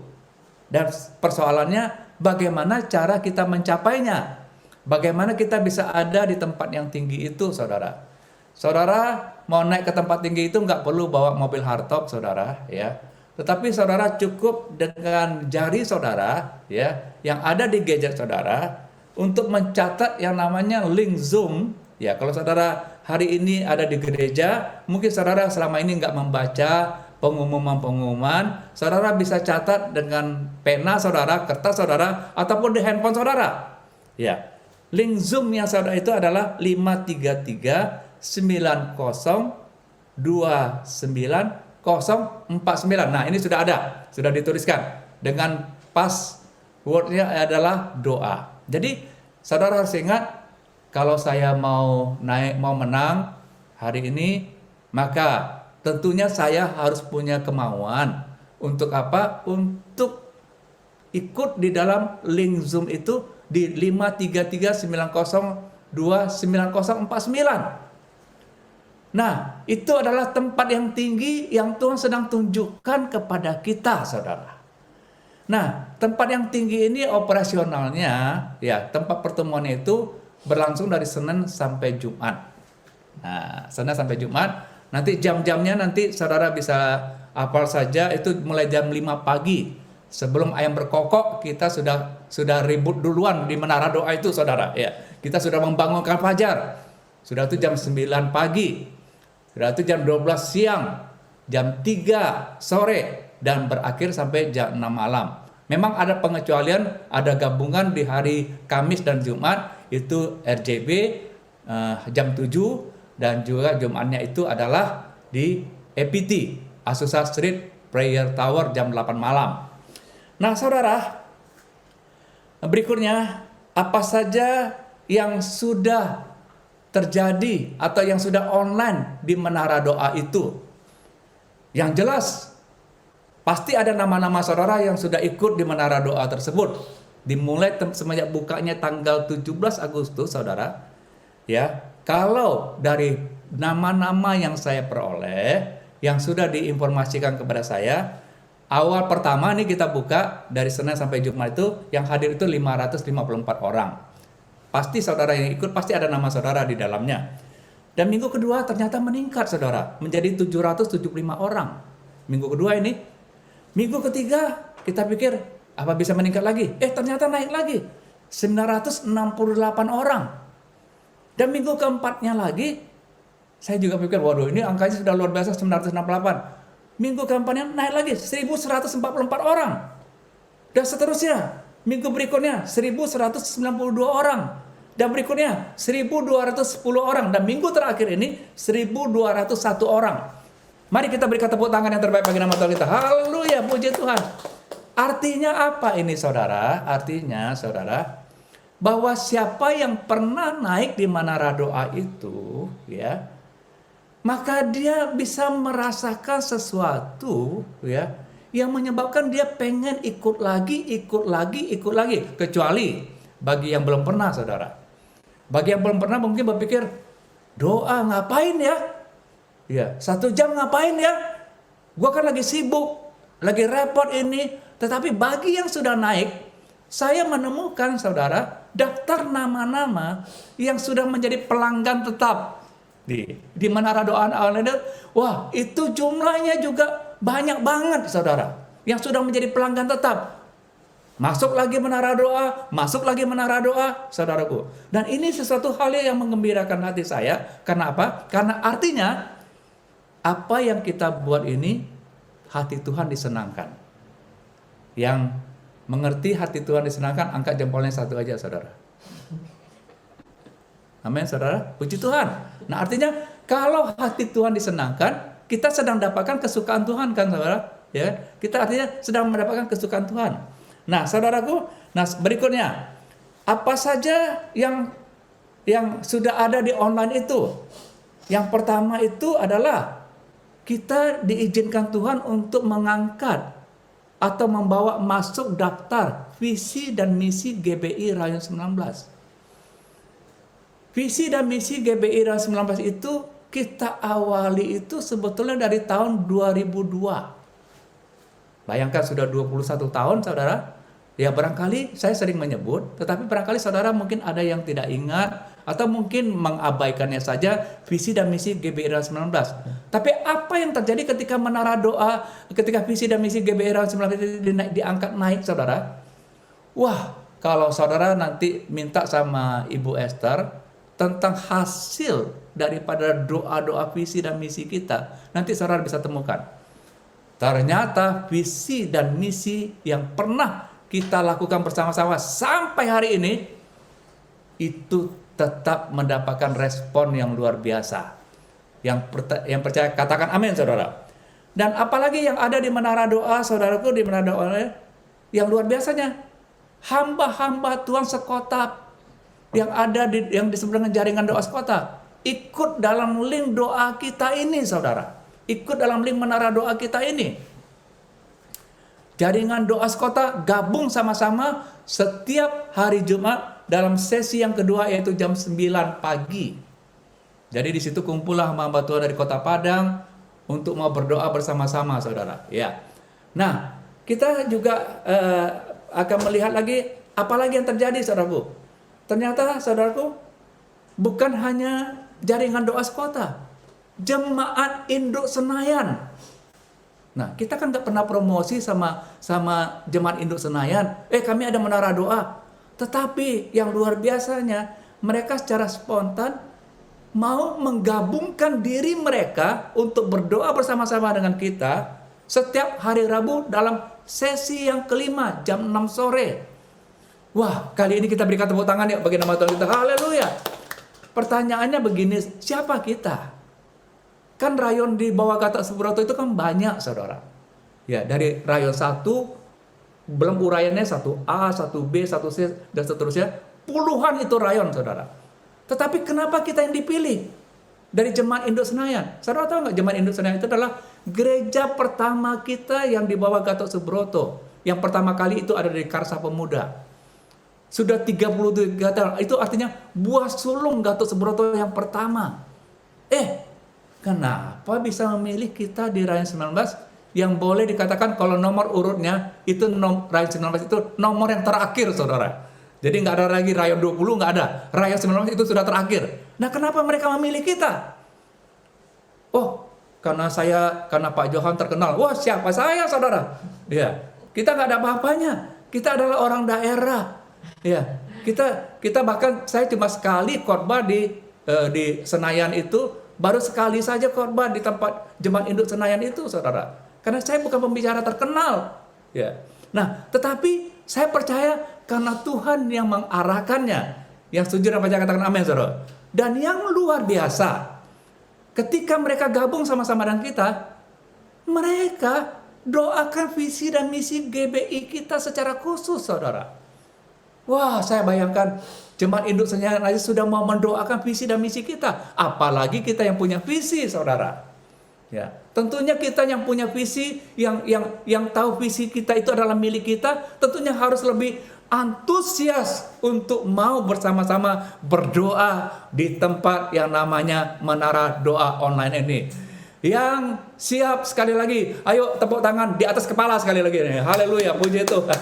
Dan persoalannya, bagaimana cara kita mencapainya? Bagaimana kita bisa ada di tempat yang tinggi itu, saudara? Saudara mau naik ke tempat tinggi itu nggak perlu bawa mobil hardtop, saudara, ya. Tetapi saudara cukup dengan jari saudara, ya, yang ada di gadget saudara untuk mencatat yang namanya link Zoom. Ya, kalau saudara hari ini ada di gereja, mungkin saudara selama ini nggak membaca pengumuman-pengumuman, saudara bisa catat dengan pena saudara, kertas saudara, ataupun di handphone saudara. Ya, Link Zoom yang saudara itu adalah 533-9029049. Nah, ini sudah ada, sudah dituliskan dengan passwordnya adalah doa. Jadi saudara harus ingat, kalau saya mau naik, mau menang hari ini, maka tentunya saya harus punya kemauan untuk apa? Untuk ikut di dalam link Zoom itu di 533-902-9049. Nah, itu adalah tempat yang tinggi yang Tuhan sedang tunjukkan kepada kita, saudara. Nah, tempat yang tinggi ini operasionalnya, ya, tempat pertemuannya itu berlangsung dari Senin sampai Jumat. Nah, Senin sampai Jumat. Nanti jam-jamnya nanti saudara bisa hafal saja, itu mulai jam 5 pagi. Sebelum ayam berkokok, kita sudah ribut duluan di menara doa itu, saudara. Ya, kita sudah membangunkan fajar. Sudah itu jam 9 pagi. Sudah itu jam 12 siang, jam 3 sore, dan berakhir sampai jam 6 malam. Memang ada pengecualian, ada gabungan di hari Kamis dan Jumat, itu RJB jam 7, dan juga Jumatnya itu adalah di EPT, Azusa Street Prayer Tower jam 8 malam. Nah, saudara, berikutnya apa saja yang sudah terjadi atau yang sudah online di menara doa itu? Yang jelas, pasti ada nama-nama saudara yang sudah ikut di menara doa tersebut. Dimulai semenjak bukanya tanggal 17 Agustus, saudara. Ya, kalau dari nama-nama yang saya peroleh, yang sudah diinformasikan kepada saya, awal pertama nih kita buka dari Senin sampai Jumat itu, yang hadir itu 554 orang. Pasti saudara yang ikut, pasti ada nama saudara di dalamnya. Dan minggu kedua ternyata meningkat, saudara, menjadi 775 orang. Minggu kedua ini. Minggu ketiga kita pikir, apa bisa meningkat lagi? Ternyata naik lagi, 968 orang. Dan minggu keempatnya lagi, saya juga pikir, waduh, ini angkanya sudah luar biasa, 968. Minggu keempatnya naik lagi, 1144 orang. Dan seterusnya, minggu berikutnya 1192 orang. Dan berikutnya 1210 orang. Dan minggu terakhir ini 1201 orang. Mari kita berikan tepuk tangan yang terbaik bagi nama Tuhan kita. Haleluya, puji Tuhan. Artinya apa ini, saudara? Artinya, saudara, bahwa siapa yang pernah naik di menara doa itu, ya, maka dia bisa merasakan sesuatu, ya, yang menyebabkan dia pengen ikut lagi. Kecuali bagi yang belum pernah, saudara. Bagi yang belum pernah mungkin berpikir, doa ngapain ya? Ya, 1 jam ngapain ya? Gua kan lagi sibuk, lagi repot ini. Tetapi bagi yang sudah naik, saya menemukan, saudara, daftar nama-nama yang sudah menjadi pelanggan tetap di menara doa online. Wah, itu jumlahnya juga banyak banget, saudara, yang sudah menjadi pelanggan tetap. Masuk lagi menara doa, saudaraku. Dan ini sesuatu hal yang menggembirakan hati saya. Karena apa? Karena artinya apa yang kita buat ini, hati Tuhan disenangkan. Yang mengerti hati Tuhan disenangkan, angkat jempolnya 1 aja, saudara. Amin, saudara. Puji Tuhan. Nah, artinya kalau hati Tuhan disenangkan, kita sedang dapatkan kesukaan Tuhan, kan, saudara? Ya, kita artinya sedang mendapatkan kesukaan Tuhan. Nah, saudaraku, berikutnya, apa saja yang sudah ada di online itu? Yang pertama itu adalah kita diizinkan Tuhan untuk mengangkat atau membawa masuk daftar visi dan misi GBI Rayon 19. Visi dan misi GBI Rayon 19 itu kita awali itu sebetulnya dari tahun 2002. Bayangkan sudah 21 tahun, saudara. Ya, barangkali saya sering menyebut, tetapi barangkali saudara mungkin ada yang tidak ingat atau mungkin mengabaikannya saja, visi dan misi GBI Rayon 19. Tapi apa yang terjadi ketika menara doa, ketika visi dan misi GBI Rayon 19 diangkat naik, saudara? Wah, kalau saudara nanti minta sama Ibu Esther tentang hasil daripada doa-doa visi dan misi kita, nanti saudara bisa temukan. Ternyata visi dan misi yang pernah kita lakukan bersama-sama sampai hari ini itu tetap mendapatkan respon yang luar biasa. Yang percaya katakan amin, saudara. Dan apalagi yang ada di menara doa, saudaraku, di menara doa yang luar biasanya, hamba-hamba Tuhan sekota yang ada yang disebut dengan jaringan doa sekota ikut dalam link doa kita ini, saudara. Ikut dalam link menara doa kita ini. Jaringan doa sekota gabung sama-sama setiap hari Jumat dalam sesi yang kedua, yaitu jam 9 pagi. Jadi di situ kumpullah hamba Tuhan dari Kota Padang untuk mau berdoa bersama-sama, saudara. Ya. Nah, kita juga akan melihat lagi apalagi yang terjadi, saudaraku. Ternyata, saudaraku, bukan hanya jaringan doa sekota, Jemaat Induk Senayan. Nah, kita kan nggak pernah promosi sama Jemaat Induk Senayan. Kami ada menara doa. Tetapi yang luar biasanya, mereka secara spontan mau menggabungkan diri mereka untuk berdoa bersama-sama dengan kita setiap hari Rabu dalam sesi yang kelima jam 6 sore. Wah, kali ini kita berikan tepuk tangan ya bagi nama Tuhan kita. Haleluya. Pertanyaannya begini, siapa kita? Kan rayon di bawah Gatot Subroto itu kan banyak, saudara. Ya, dari rayon 1, belum uraiannya 1A, 1B, 1C, dan seterusnya. Puluhan itu rayon, saudara. Tetapi kenapa kita yang dipilih dari Jemaat Induk Senayan? Saudara tahu nggak, Jemaat Induk Senayan itu adalah gereja pertama kita yang di bawah Gatot Subroto. Yang pertama kali itu ada di Karsa Pemuda. Sudah 33 tahun. Itu artinya buah sulung Gatot Subroto yang pertama. Kenapa bisa memilih kita di rayon 19 yang boleh dikatakan kalau nomor urutnya itu rayon 19 itu nomor yang terakhir, saudara. Jadi nggak ada lagi rayon 20, nggak ada. Rayon 19 itu sudah terakhir. Nah, kenapa mereka memilih kita? Karena Pak Johan terkenal. Wah, siapa saya, saudara? Ya, kita nggak ada apa-apanya. Kita adalah orang daerah. Ya, kita bahkan saya cuma sekali khotbah di Senayan itu, baru sekali saja khotbah di tempat Jemaat Induk Senayan itu, saudara. Karena saya bukan pembicara terkenal. Ya. Nah, tetapi saya percaya karena Tuhan yang mengarahkannya. Yang setuju dan percaya katakan amin, saudara. Dan yang luar biasa, ketika mereka gabung sama-sama dengan kita, mereka doakan visi dan misi GBI kita secara khusus, saudara. Wah, saya bayangkan Jemaat Induk Senayan aja sudah mau mendoakan visi dan misi kita. Apalagi kita yang punya visi, saudara. Ya, tentunya kita yang punya visi, yang tahu visi kita itu adalah milik kita, tentunya harus lebih antusias untuk mau bersama-sama berdoa di tempat yang namanya Menara Doa Online ini. Yang siap sekali lagi, ayo tepuk tangan di atas kepala sekali lagi. Haleluya, puji Tuhan.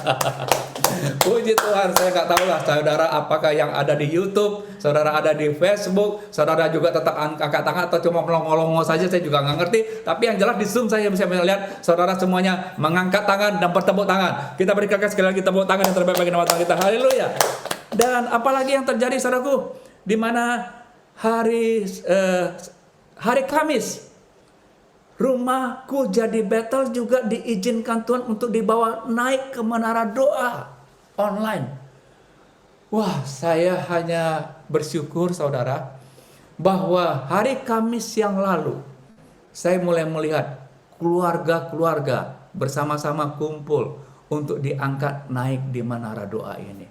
Puji Tuhan. Saya nggak tahu lah, saudara, apakah yang ada di YouTube, saudara ada di Facebook, saudara juga tetap angkat tangan atau cuma melongo-longo saja, saya juga nggak ngerti. Tapi yang jelas di Zoom saya bisa melihat saudara semuanya mengangkat tangan dan bertepuk tangan. Kita berikan sekali lagi tepuk tangan yang terbaik bagi nama Tuhan kita. Haleluya. Dan apalagi yang terjadi, saudaraku, di mana hari Kamis, Rumahku Jadi Betel juga diizinkan Tuhan untuk dibawa naik ke menara doa online. Wah, saya hanya bersyukur, saudara, bahwa hari Kamis yang lalu saya mulai melihat keluarga-keluarga bersama-sama kumpul untuk diangkat naik di menara doa ini.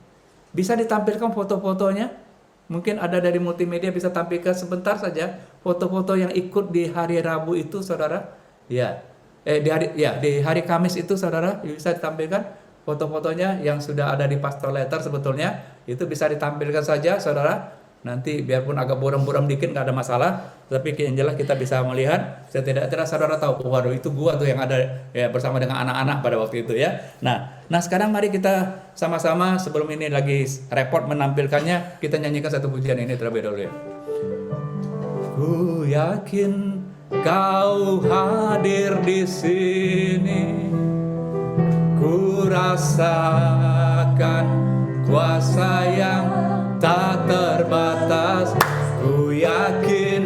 Bisa ditampilkan foto-fotonya? Mungkin ada dari multimedia bisa tampilkan sebentar saja foto-foto yang ikut di hari Rabu itu, saudara. Ya, di hari Kamis itu, saudara, bisa ditampilkan foto-fotonya yang sudah ada di pastor letter sebetulnya. Itu bisa ditampilkan saja, saudara. Nanti biarpun agak buram-buram dikit nggak ada masalah, tapi yang jelas kita bisa melihat. Tidak saudara tahu, waduh itu gua tuh yang ada ya bersama dengan anak-anak pada waktu itu ya. Nah sekarang mari kita sama-sama, sebelum ini lagi repot menampilkannya, kita nyanyikan satu pujian ini terlebih dahulu ya. Ku yakin Kau hadir di sini, ku rasakan kuasa yang tak terbatas. Ku yakin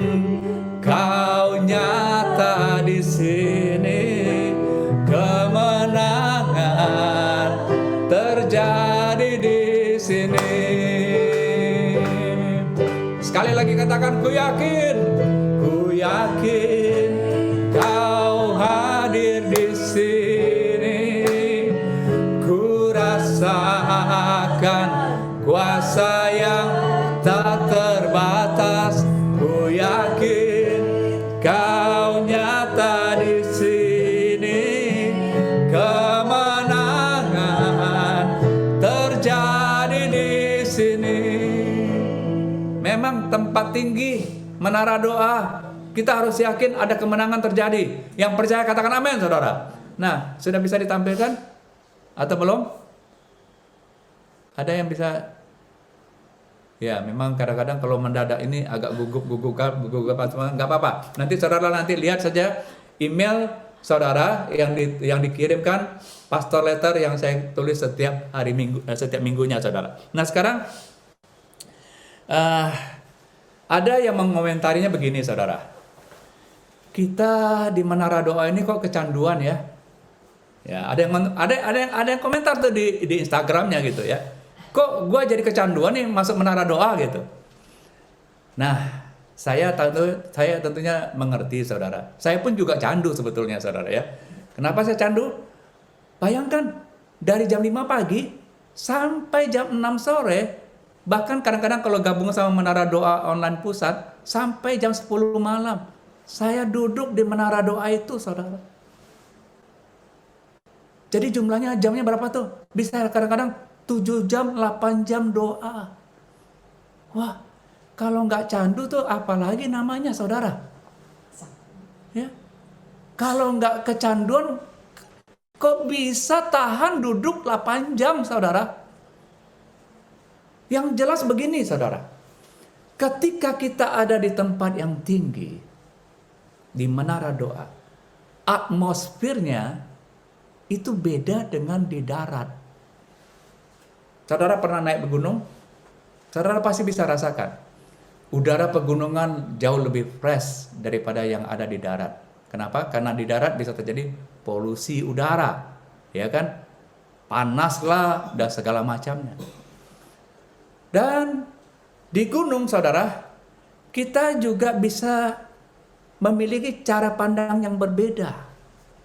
Kau nyata di sini, kemenangan terjadi di sini. lagi katakan, ku yakin kau hadir di sini. Ku rasakan kuasa yang tak terbatas. Ku yakin kau nyata di sini. Kemenangan terjadi di sini. Memang tempat tinggi, menara doa, kita harus yakin ada kemenangan terjadi. Yang percaya katakan amin, saudara. Nah, sudah bisa ditampilkan atau belum? Ada yang bisa? Ya, memang kadang-kadang kalau mendadak ini agak gugup, nggak apa-apa. Nanti saudara lihat saja email saudara yang dikirimkan pastor letter yang saya tulis setiap hari minggu, setiap minggunya, saudara. Nah, sekarang ada yang mengomentarinya begini, saudara. Kita di menara doa ini kok kecanduan ya? Ya, ada yang komentar tuh di Instagramnya gitu ya. Kok gua jadi kecanduan nih masuk menara doa gitu. Nah, saya tentunya mengerti, saudara. Saya pun juga candu sebetulnya, saudara ya. Kenapa saya candu? Bayangkan dari jam 5 pagi sampai jam 6 sore, bahkan kadang-kadang kalau gabung sama menara doa online pusat sampai jam 10 malam. Saya duduk di menara doa itu, saudara. Jadi jamnya berapa tuh? Bisa kadang-kadang 7 jam, 8 jam doa. Wah, kalau nggak candu tuh apalagi namanya, saudara? Ya. Kalau nggak kecanduan, kok bisa tahan duduk 8 jam, saudara? Yang jelas begini, saudara. Ketika kita ada di tempat yang tinggi, di menara doa, atmosfernya itu beda dengan di darat. Saudara pernah naik gunung? Saudara pasti bisa rasakan. Udara pegunungan jauh lebih fresh daripada yang ada di darat. Kenapa? Karena di darat bisa terjadi polusi udara, ya kan? Panas lah dan segala macamnya. Dan di gunung, saudara, kita juga bisa memiliki cara pandang yang berbeda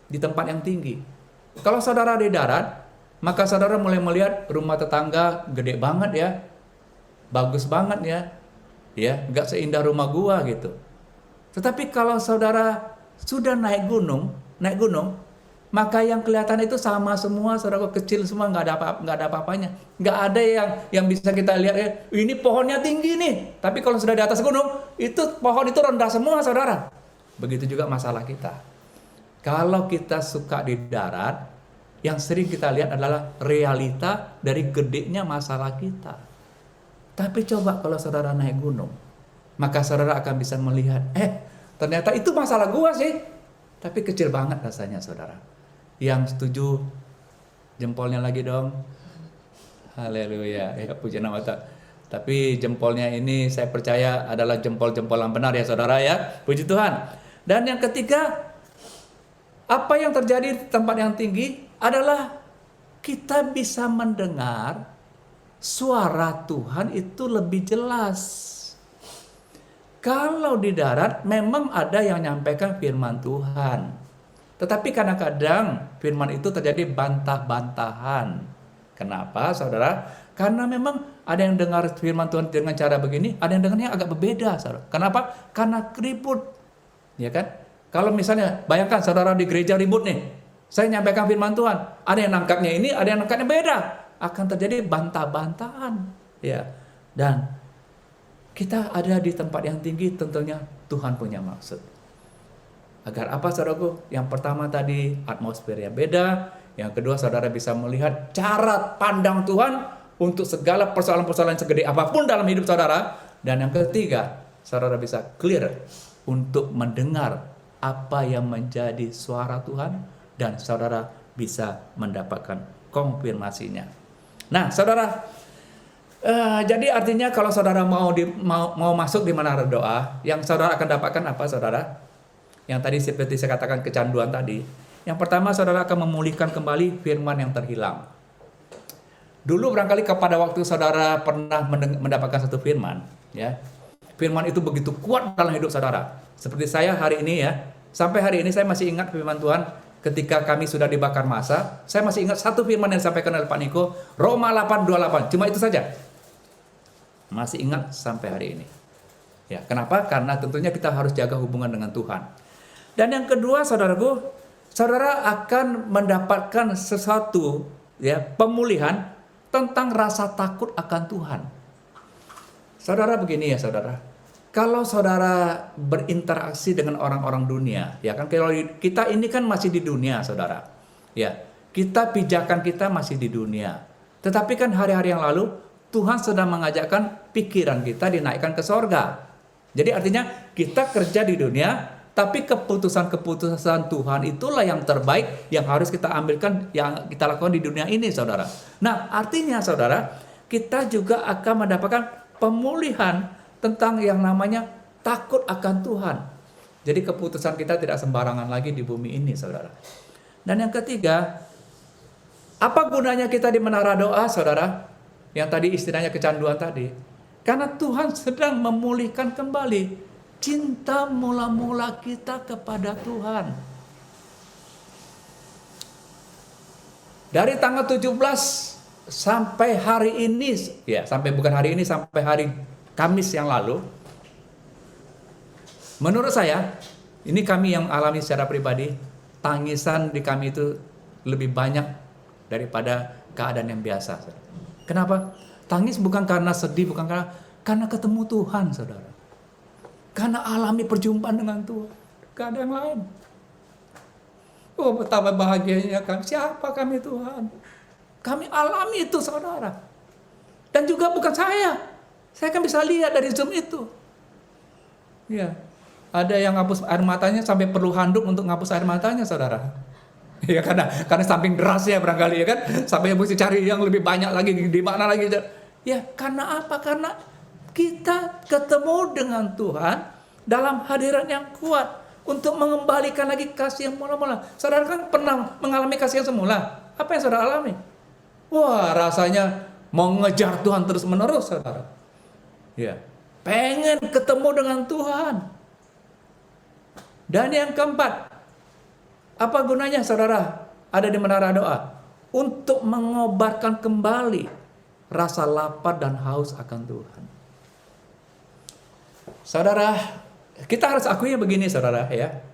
di tempat yang tinggi. Kalau saudara di darat, maka saudara mulai melihat rumah tetangga gede banget ya, bagus banget ya, nggak seindah rumah gua gitu. Tetapi kalau saudara sudah naik gunung, maka yang kelihatan itu sama semua, saudara, kecil semua, nggak ada apa-apanya, nggak ada yang bisa kita lihat ya, ini pohonnya tinggi nih, tapi kalau sudah di atas gunung, itu pohon itu rendah semua, saudara. Begitu juga masalah kita. Kalau kita suka di darat, yang sering kita lihat adalah realita dari gedenya masalah kita. Tapi coba kalau saudara naik gunung, maka saudara akan bisa melihat, ternyata itu masalah gua sih, tapi kecil banget rasanya, saudara. Yang setuju, jempolnya lagi dong. Haleluya, ya puji nama Tuhan. Tapi jempolnya ini saya percaya adalah jempol-jempol yang benar ya, saudara ya. Puji Tuhan. Dan yang ketiga, apa yang terjadi di tempat yang tinggi adalah kita bisa mendengar suara Tuhan itu lebih jelas. Kalau di darat memang ada yang menyampaikan firman Tuhan, tetapi kadang-kadang firman itu terjadi bantah-bantahan. Kenapa, saudara? Karena memang ada yang dengar firman Tuhan dengan cara begini, ada yang dengarnya agak berbeda, saudara. Kenapa? Karena ribut. Ya kan? Kalau misalnya bayangkan saudara di gereja ribut nih, saya nyampaikan firman Tuhan, ada yang nangkapnya ini, ada yang nangkapnya beda, akan terjadi bantah-bantahan, ya. Dan kita ada di tempat yang tinggi, tentunya Tuhan punya maksud. Agar apa, saudaraku? Yang pertama tadi atmosfernya beda, yang kedua saudara bisa melihat cara pandang Tuhan untuk segala persoalan-persoalan segede apapun dalam hidup saudara, dan yang ketiga saudara bisa clear untuk mendengar apa yang menjadi suara Tuhan, dan saudara bisa mendapatkan konfirmasinya. Nah, saudara, jadi artinya kalau saudara mau masuk di menara doa, yang saudara akan dapatkan apa, saudara? Yang tadi seperti saya katakan kecanduan tadi. Yang pertama, saudara akan memulihkan kembali firman yang terhilang. Dulu barangkali pada waktu saudara pernah mendapatkan satu firman, ya, Firman itu begitu kuat dalam hidup saudara. Seperti saya hari ini ya, sampai hari ini saya masih ingat firman Tuhan ketika kami sudah dibakar massa. Saya masih ingat satu firman yang disampaikan oleh Pak Niko, Roma 8:28. Cuma itu saja. Masih ingat sampai hari ini. Ya, kenapa? Karena tentunya kita harus jaga hubungan dengan Tuhan. Dan yang kedua, saudaraku, saudara akan mendapatkan sesuatu ya, pemulihan tentang rasa takut akan Tuhan. Saudara begini ya, saudara. Kalau saudara berinteraksi dengan orang-orang dunia, ya kan, kalau kita ini kan masih di dunia, saudara. Ya, pijakan kita masih di dunia. Tetapi kan hari-hari yang lalu Tuhan sedang mengajakkan pikiran kita dinaikkan ke sorga. Jadi artinya kita kerja di dunia, tapi keputusan-keputusan Tuhan itulah yang terbaik yang harus kita ambilkan, yang kita lakukan di dunia ini, saudara. Nah, artinya saudara, kita juga akan mendapatkan pemulihan tentang yang namanya takut akan Tuhan. Jadi keputusan kita tidak sembarangan lagi di bumi ini, saudara. Dan yang ketiga, apa gunanya kita di menara doa, saudara? Yang tadi istilahnya kecanduan tadi. Karena Tuhan sedang memulihkan kembali cinta mula-mula kita kepada Tuhan. Dari tanggal 17 sampai hari ini, ya sampai bukan hari ini, sampai hari Kamis yang lalu, menurut saya, ini kami yang alami secara pribadi, tangisan di kami itu lebih banyak daripada keadaan yang biasa. Kenapa? Tangis bukan karena sedih, bukan karena ketemu Tuhan, saudara. Karena alami perjumpaan dengan Tuhan. Gak ada yang lain. Oh, betapa bahagianya kami. Siapa kami, Tuhan? Kami alami itu, saudara. Dan juga bukan saya. Saya kan bisa lihat dari Zoom itu. Ya, ada yang ngapus air matanya sampai perlu handuk untuk ngapus air matanya, saudara. Ya, karena samping derasnya barangkali, ya kan, sampai mesti cari yang lebih banyak lagi, di mana lagi. Ya, karena apa? Karena kita ketemu dengan Tuhan dalam hadirat yang kuat untuk mengembalikan lagi kasih yang mula-mula. Saudara kan pernah mengalami kasih yang semula. Apa yang saudara alami? Wah, rasanya mau ngejar Tuhan terus-menerus, saudara. Ya, pengen ketemu dengan Tuhan. Dan yang keempat, apa gunanya saudara ada di menara doa? Untuk mengobarkan kembali rasa lapar dan haus akan Tuhan. Saudara, kita harus akui begini, saudara, ya.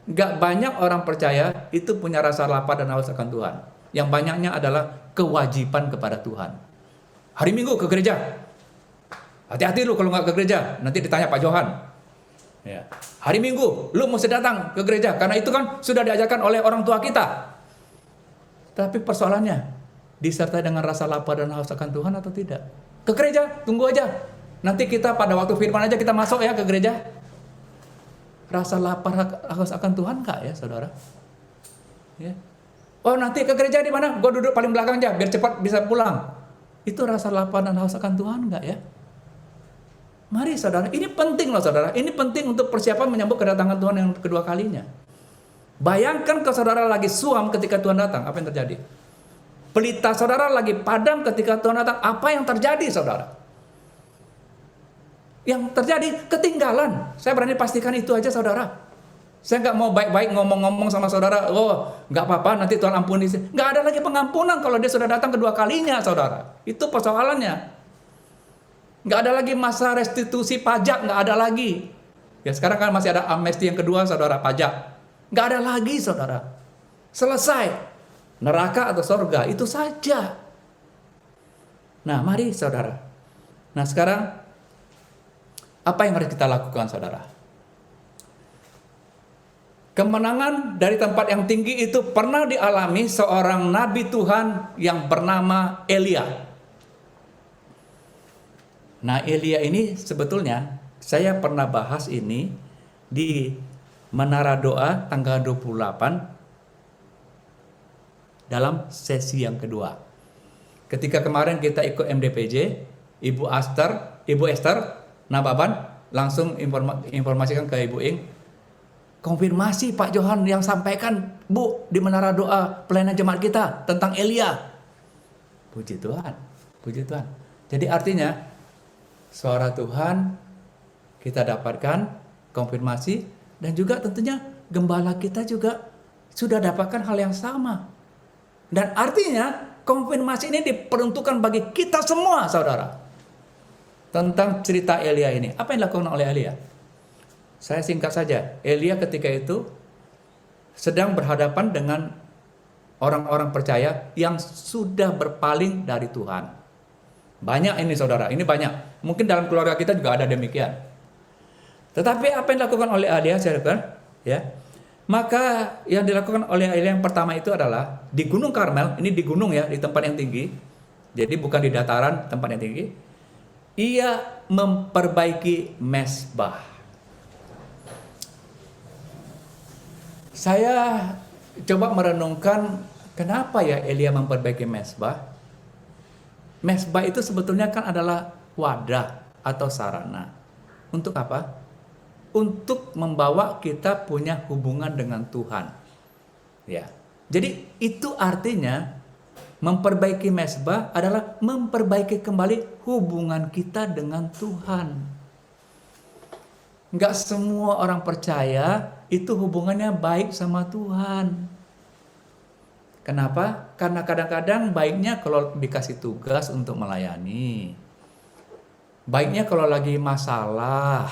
Gak banyak orang percaya itu punya rasa lapar dan haus akan Tuhan. Yang banyaknya adalah kewajiban kepada Tuhan. Hari Minggu ke gereja. Hati-hati lu kalau nggak ke gereja, nanti ditanya Pak Johan. Ya. Hari Minggu, lu mesti datang ke gereja, karena itu kan sudah diajarkan oleh orang tua kita. Tapi persoalannya, disertai dengan rasa lapar dan haus akan Tuhan atau tidak? Ke gereja, tunggu aja. Nanti kita pada waktu firman aja kita masuk ya ke gereja. Rasa lapar haus akan Tuhan nggak ya, saudara? Ya. Oh, nanti ke gereja di mana? Gue duduk paling belakang aja, biar cepat bisa pulang. Itu rasa lapar dan haus akan Tuhan nggak ya? Mari saudara, ini penting loh saudara. Ini penting untuk persiapan menyambut kedatangan Tuhan yang kedua kalinya. Bayangkan kalau saudara lagi suam ketika Tuhan datang, apa yang terjadi? Pelita saudara lagi padam ketika Tuhan datang, apa yang terjadi saudara? Yang terjadi ketinggalan. Saya berani pastikan itu aja saudara. Saya nggak mau baik-baik ngomong-ngomong sama saudara, oh nggak apa-apa nanti Tuhan ampuni. Nggak ada lagi pengampunan kalau dia sudah datang kedua kalinya saudara. Itu persoalannya. Nggak ada lagi masa restitusi pajak, nggak ada lagi. Ya sekarang kan masih ada amnesti yang kedua saudara, pajak. Nggak ada lagi saudara. Selesai. Neraka atau sorga, itu saja. Nah mari saudara. Nah sekarang, apa yang harus kita lakukan saudara? Kemenangan dari tempat yang tinggi itu pernah dialami seorang nabi Tuhan yang bernama Elia. Nah Elia ini sebetulnya saya pernah bahas ini di Menara Doa tanggal 28 dalam sesi yang kedua. Ketika kemarin kita ikut MDPJ, Ibu Esther Nababan langsung informasikan ke Ibu Ing, konfirmasi Pak Johan yang sampaikan Bu di Menara Doa pelayanan jemaat kita tentang Elia. Puji Tuhan, puji Tuhan. Jadi artinya suara Tuhan kita dapatkan konfirmasi, dan juga tentunya gembala kita juga sudah dapatkan hal yang sama. Dan artinya konfirmasi ini diperuntukkan bagi kita semua, saudara. Tentang cerita Elia ini, apa yang dilakukan oleh Elia? Saya singkat saja, Elia ketika itu sedang berhadapan dengan orang-orang percaya yang sudah berpaling dari Tuhan. Banyak ini saudara, ini banyak. Mungkin dalam keluarga kita juga ada demikian. Tetapi apa yang dilakukan oleh Elia, saya katakan, ya. Maka yang dilakukan oleh Elia yang pertama itu adalah di Gunung Karmel, ini di gunung ya, di tempat yang tinggi. Jadi bukan di dataran, tempat yang tinggi. Ia memperbaiki mezbah. Saya coba merenungkan kenapa ya Elia memperbaiki mezbah. Mezbah itu sebetulnya kan adalah wadah atau sarana. Untuk apa? Untuk membawa kita punya hubungan dengan Tuhan. Ya. Jadi itu artinya memperbaiki mezbah adalah memperbaiki kembali hubungan kita dengan Tuhan. Enggak semua orang percaya itu hubungannya baik sama Tuhan. Kenapa? Karena kadang-kadang baiknya kalau dikasih tugas untuk melayani. Baiknya kalau lagi masalah.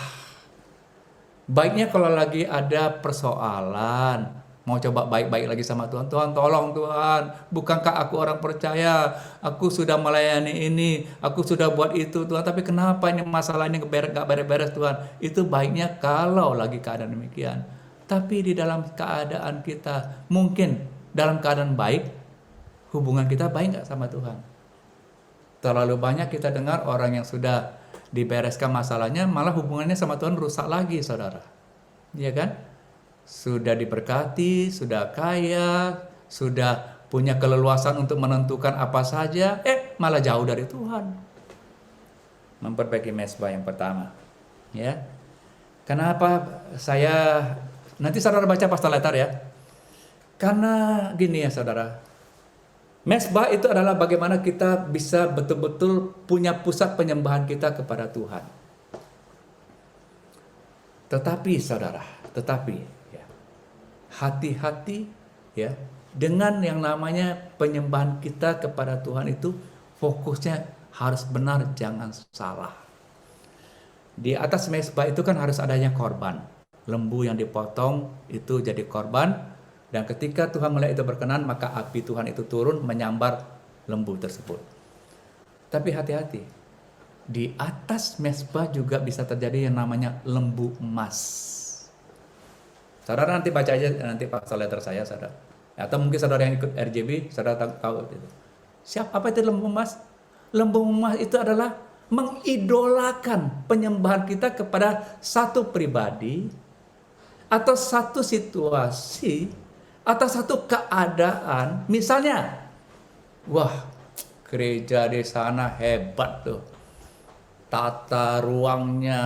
Baiknya kalau lagi ada persoalan. Mau coba baik-baik lagi sama Tuhan. Tuhan tolong Tuhan. Bukankah aku orang percaya? Aku sudah melayani ini. Aku sudah buat itu Tuhan. Tapi kenapa ini masalah ini gak beres-beres Tuhan? Itu baiknya kalau lagi keadaan demikian. Tapi di dalam keadaan kita mungkin dalam keadaan baik, hubungan kita baik gak sama Tuhan? Terlalu banyak kita dengar orang yang sudah dibereskan masalahnya, malah hubungannya sama Tuhan rusak lagi, saudara. Iya kan? Sudah diberkati, sudah kaya, sudah punya keleluasan untuk menentukan apa saja, malah jauh dari Tuhan. Memperbaiki mezbah yang pertama. Ya. Kenapa saya, nanti saudara baca pastor letter ya. Karena gini ya saudara, mezbah itu adalah bagaimana kita bisa betul-betul punya pusat penyembahan kita kepada Tuhan. Tetapi saudara, ya, hati-hati ya dengan yang namanya penyembahan kita kepada Tuhan itu fokusnya harus benar, jangan salah. Di atas mezbah itu kan harus adanya korban. Lembu yang dipotong itu jadi korban. Dan ketika Tuhan melihat itu berkenan, maka api Tuhan itu turun menyambar lembu tersebut. Tapi hati-hati, di atas mezbah juga bisa terjadi yang namanya lembu emas. Saudara nanti baca aja nanti pastor letter saya, saudara. Atau mungkin saudara yang ikut RJB, saudara tahu itu. Apa itu lembu emas? Lembu emas itu adalah mengidolakan penyembahan kita kepada satu pribadi atau satu situasi atau satu keadaan. Misalnya, wah, gereja di sana hebat tuh. Tata ruangnya,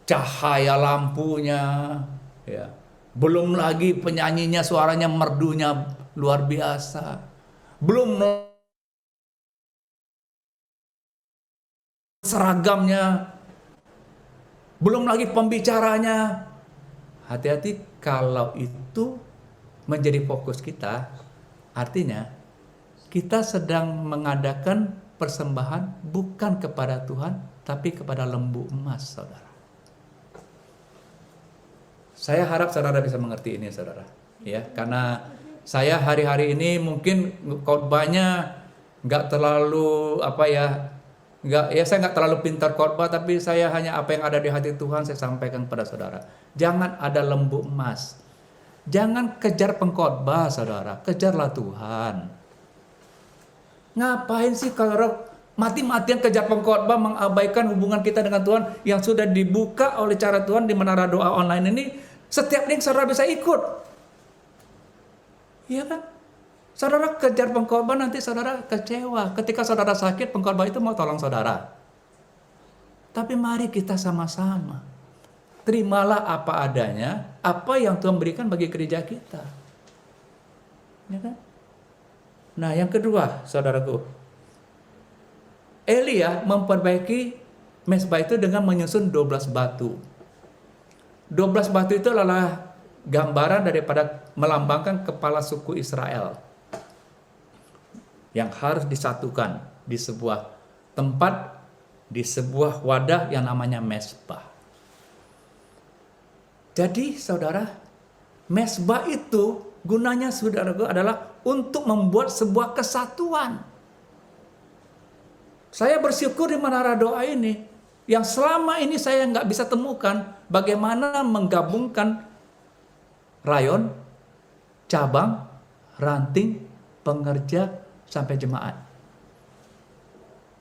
cahaya lampunya, ya. Belum lagi penyanyinya suaranya merdunya luar biasa. Belum seragamnya. Belum lagi pembicaranya. Hati-hati kalau itu menjadi fokus kita, artinya kita sedang mengadakan persembahan bukan kepada Tuhan, tapi kepada lembu emas, saudara. Saya harap saudara bisa mengerti ini, saudara. Ya, karena saya hari-hari ini mungkin khotbahnya nggak terlalu saya nggak terlalu pintar khotbah, tapi saya hanya apa yang ada di hati Tuhan saya sampaikan kepada saudara. Jangan ada lembu emas. Jangan kejar pengkhotbah, saudara. Kejarlah Tuhan. Ngapain sih kalau mati-matian kejar pengkhotbah, mengabaikan hubungan kita dengan Tuhan yang sudah dibuka oleh cara Tuhan di menara doa online ini? Setiap link saudara bisa ikut. Iya kan? Saudara kejar pengkhotbah, nanti saudara kecewa. Ketika saudara sakit, pengkhotbah itu mau tolong saudara. Tapi mari kita sama-sama. Terimalah apa adanya, apa yang Tuhan berikan bagi gereja kita. Ya kan? Nah, yang kedua, saudaraku. Elia memperbaiki Mesbah itu dengan menyusun 12 batu. 12 batu itu adalah gambaran daripada melambangkan kepala suku Israel yang harus disatukan di sebuah tempat, di sebuah wadah yang namanya mesbah. Jadi saudara, mesbah itu gunanya saudara adalah untuk membuat sebuah kesatuan. Saya bersyukur di menara doa ini, yang selama ini saya nggak bisa temukan bagaimana menggabungkan rayon, cabang, ranting, pengerja, sampai jemaat.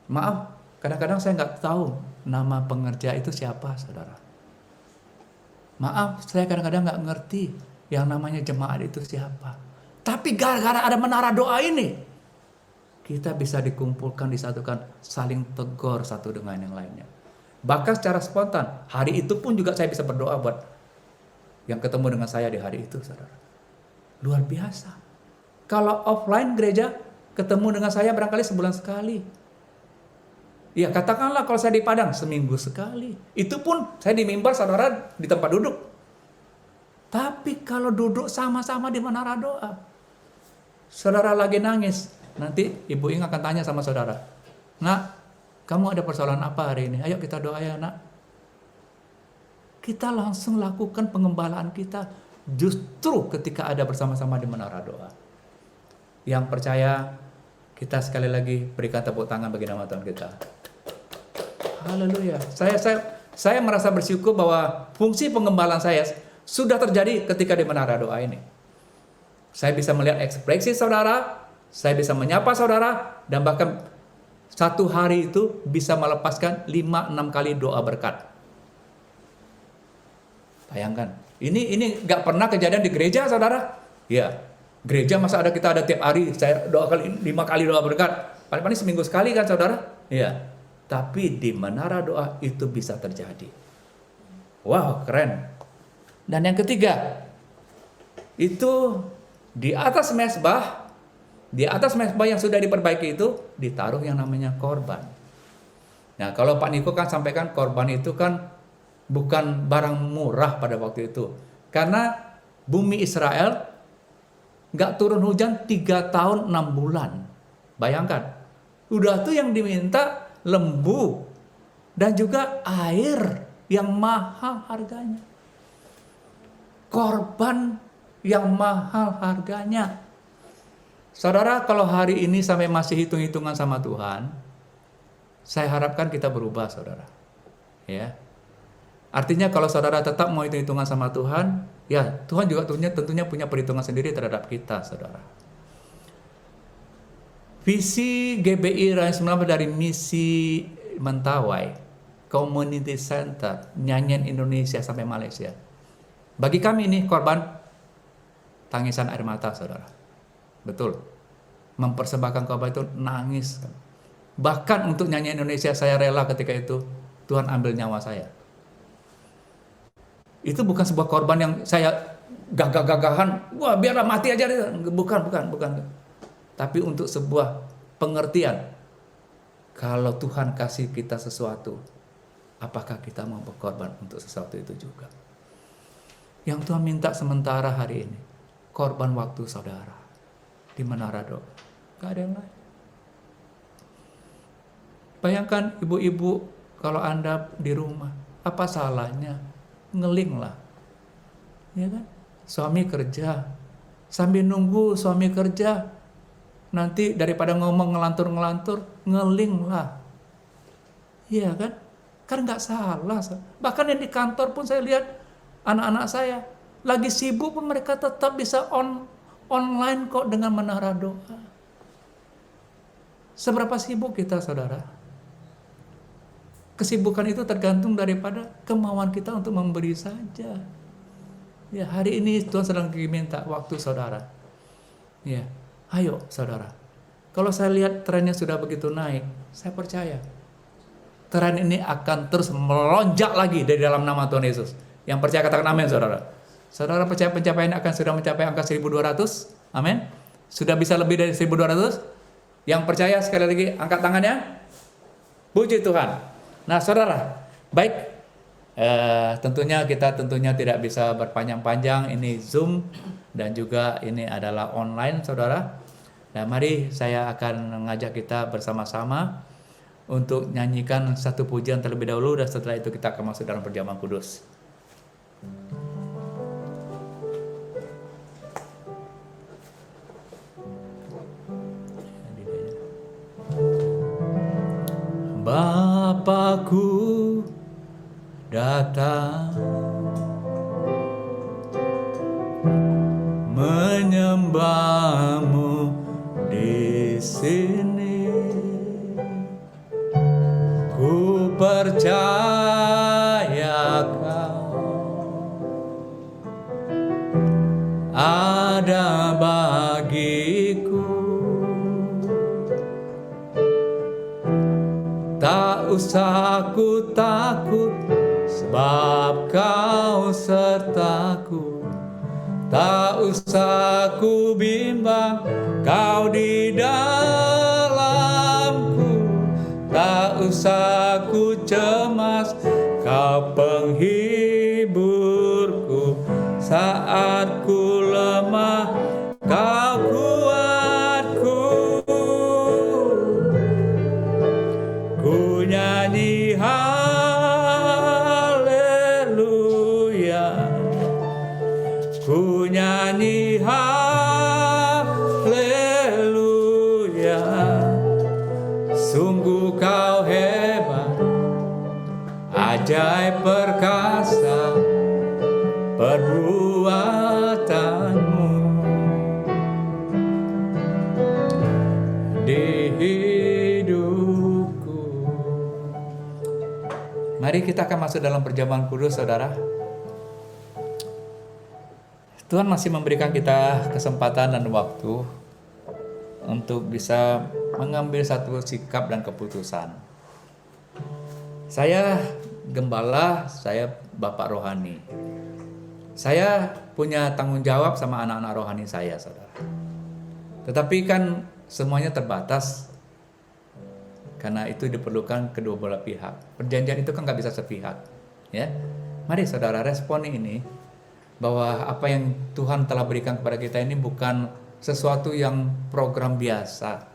Maaf, kadang-kadang saya nggak tahu nama pengerja itu siapa, saudara. Maaf, saya kadang-kadang nggak ngerti yang namanya jemaat itu siapa. Tapi gara-gara ada menara doa ini, kita bisa dikumpulkan, disatukan, saling tegur satu dengan yang lainnya. Bahkan secara spontan, hari itu pun juga saya bisa berdoa buat yang ketemu dengan saya di hari itu, saudara. Luar biasa. Kalau offline gereja, ketemu dengan saya barangkali sebulan sekali. Ya katakanlah kalau saya di Padang, seminggu sekali. Itu pun saya di mimbar, saudara, di tempat duduk. Tapi kalau duduk sama-sama di menara doa, saudara lagi nangis, nanti Ibu Ing akan tanya sama saudara, "Nak, kamu ada persoalan apa hari ini? Ayo kita doa ya, Nak." Kita langsung lakukan pengembalaan kita justru ketika ada bersama-sama di menara doa. Yang percaya, kita sekali lagi berikan tepuk tangan bagi nama Tuhan kita. Haleluya. Saya merasa bersyukur bahwa fungsi pengembalaan saya sudah terjadi ketika di menara doa ini. Saya bisa melihat ekspresi saudara, saya bisa menyapa saudara, dan bahkan satu hari itu bisa melepaskan 5-6 kali doa berkat. Bayangkan, ini nggak pernah kejadian di gereja, saudara. Ya, gereja masa kita ada tiap hari, saya doa 5 kali doa berkat. Paling-paling seminggu sekali kan, saudara? Ya, tapi di menara doa itu bisa terjadi. Wow, keren. Dan yang ketiga, itu di atas mesbah yang sudah diperbaiki itu ditaruh yang namanya korban. Nah, kalau Pak Niko kan sampaikan korban itu kan bukan barang murah pada waktu itu. Karena bumi Israel nggak turun hujan 3 tahun 6 bulan. Bayangkan, udah tuh yang diminta lembu dan juga air yang mahal harganya. Korban yang mahal harganya. Saudara, kalau hari ini sampai masih hitung-hitungan sama Tuhan, saya harapkan kita berubah, saudara. Ya. Artinya kalau saudara tetap mau hitung-hitungan sama Tuhan, ya Tuhan juga tentunya punya perhitungan sendiri terhadap kita, saudara. Visi GBI Rayon 19 dari misi Mentawai, Community Center, nyanyian Indonesia sampai Malaysia. Bagi kami ini korban tangisan air mata, saudara. Betul. Mempersembahkan korban itu nangis. Bahkan untuk nyanyian Indonesia saya rela ketika itu Tuhan ambil nyawa saya. Itu bukan sebuah korban yang saya gagah-gagahan, wah biarlah mati aja. Bukan. Tapi untuk sebuah pengertian, kalau Tuhan kasih kita sesuatu, apakah kita mau berkorban untuk sesuatu itu juga? Yang Tuhan minta sementara hari ini, korban waktu saudara di menara doa. Gak ada yang lain. Bayangkan ibu-ibu, kalau Anda di rumah, apa salahnya ngelinglah, ya kan? Suami kerja, sambil nunggu suami kerja, nanti daripada ngomong ngelantur-ngelantur, ngelinglah, ya kan? Kan nggak salah. Bahkan yang di kantor pun saya lihat anak-anak saya lagi sibuk pun mereka tetap bisa online kok dengan menara doa. Seberapa sibuk kita, saudara? Kesibukan itu tergantung daripada kemauan kita untuk memberi saja. Ya, hari ini Tuhan sedang minta waktu saudara. Ya, ayo saudara. Kalau saya lihat trennya sudah begitu naik, saya percaya tren ini akan terus melonjak lagi dari dalam nama Tuhan Yesus. Yang percaya katakan amin, saudara. Saudara percaya pencapaian akan sudah mencapai angka 1.200? Amin. Sudah bisa lebih dari 1.200? Yang percaya sekali lagi angkat tangannya. Puji Tuhan. Nah, saudara, baik, tentunya kita tidak bisa berpanjang-panjang. Ini Zoom dan juga ini adalah online, saudara. Nah, mari saya akan mengajak kita bersama-sama untuk nyanyikan satu pujian terlebih dahulu, dan setelah itu kita akan masuk dalam perjamuan kudus. Bapakku datang menyembahmu di sini. Ku percaya kau ada bagiku. Tak usah ku takut, sebab kau sertaku. Tak usah ku bimbang, kau di dalamku. Tak usah ku cemas, kau penghiburku. Saat ku lemah, kau kuatku. Ku nyanyi haleluya, ku nyanyi haleluya. Sungguh kau hebat, ajaib perkasa perbuatanmu di hidupku. Mari kita akan masuk dalam perjamuan kudus, saudara. Tuhan masih memberikan kita kesempatan dan waktu untuk bisa mengambil satu sikap dan keputusan. Saya gembala, saya bapak rohani. Saya punya tanggung jawab sama anak-anak rohani saya, saudara. Tetapi kan semuanya terbatas, karena itu diperlukan kedua belah pihak. Perjanjian itu kan nggak bisa sepihak, ya. Mari saudara respon ini, bahwa apa yang Tuhan telah berikan kepada kita ini bukan sesuatu yang program biasa,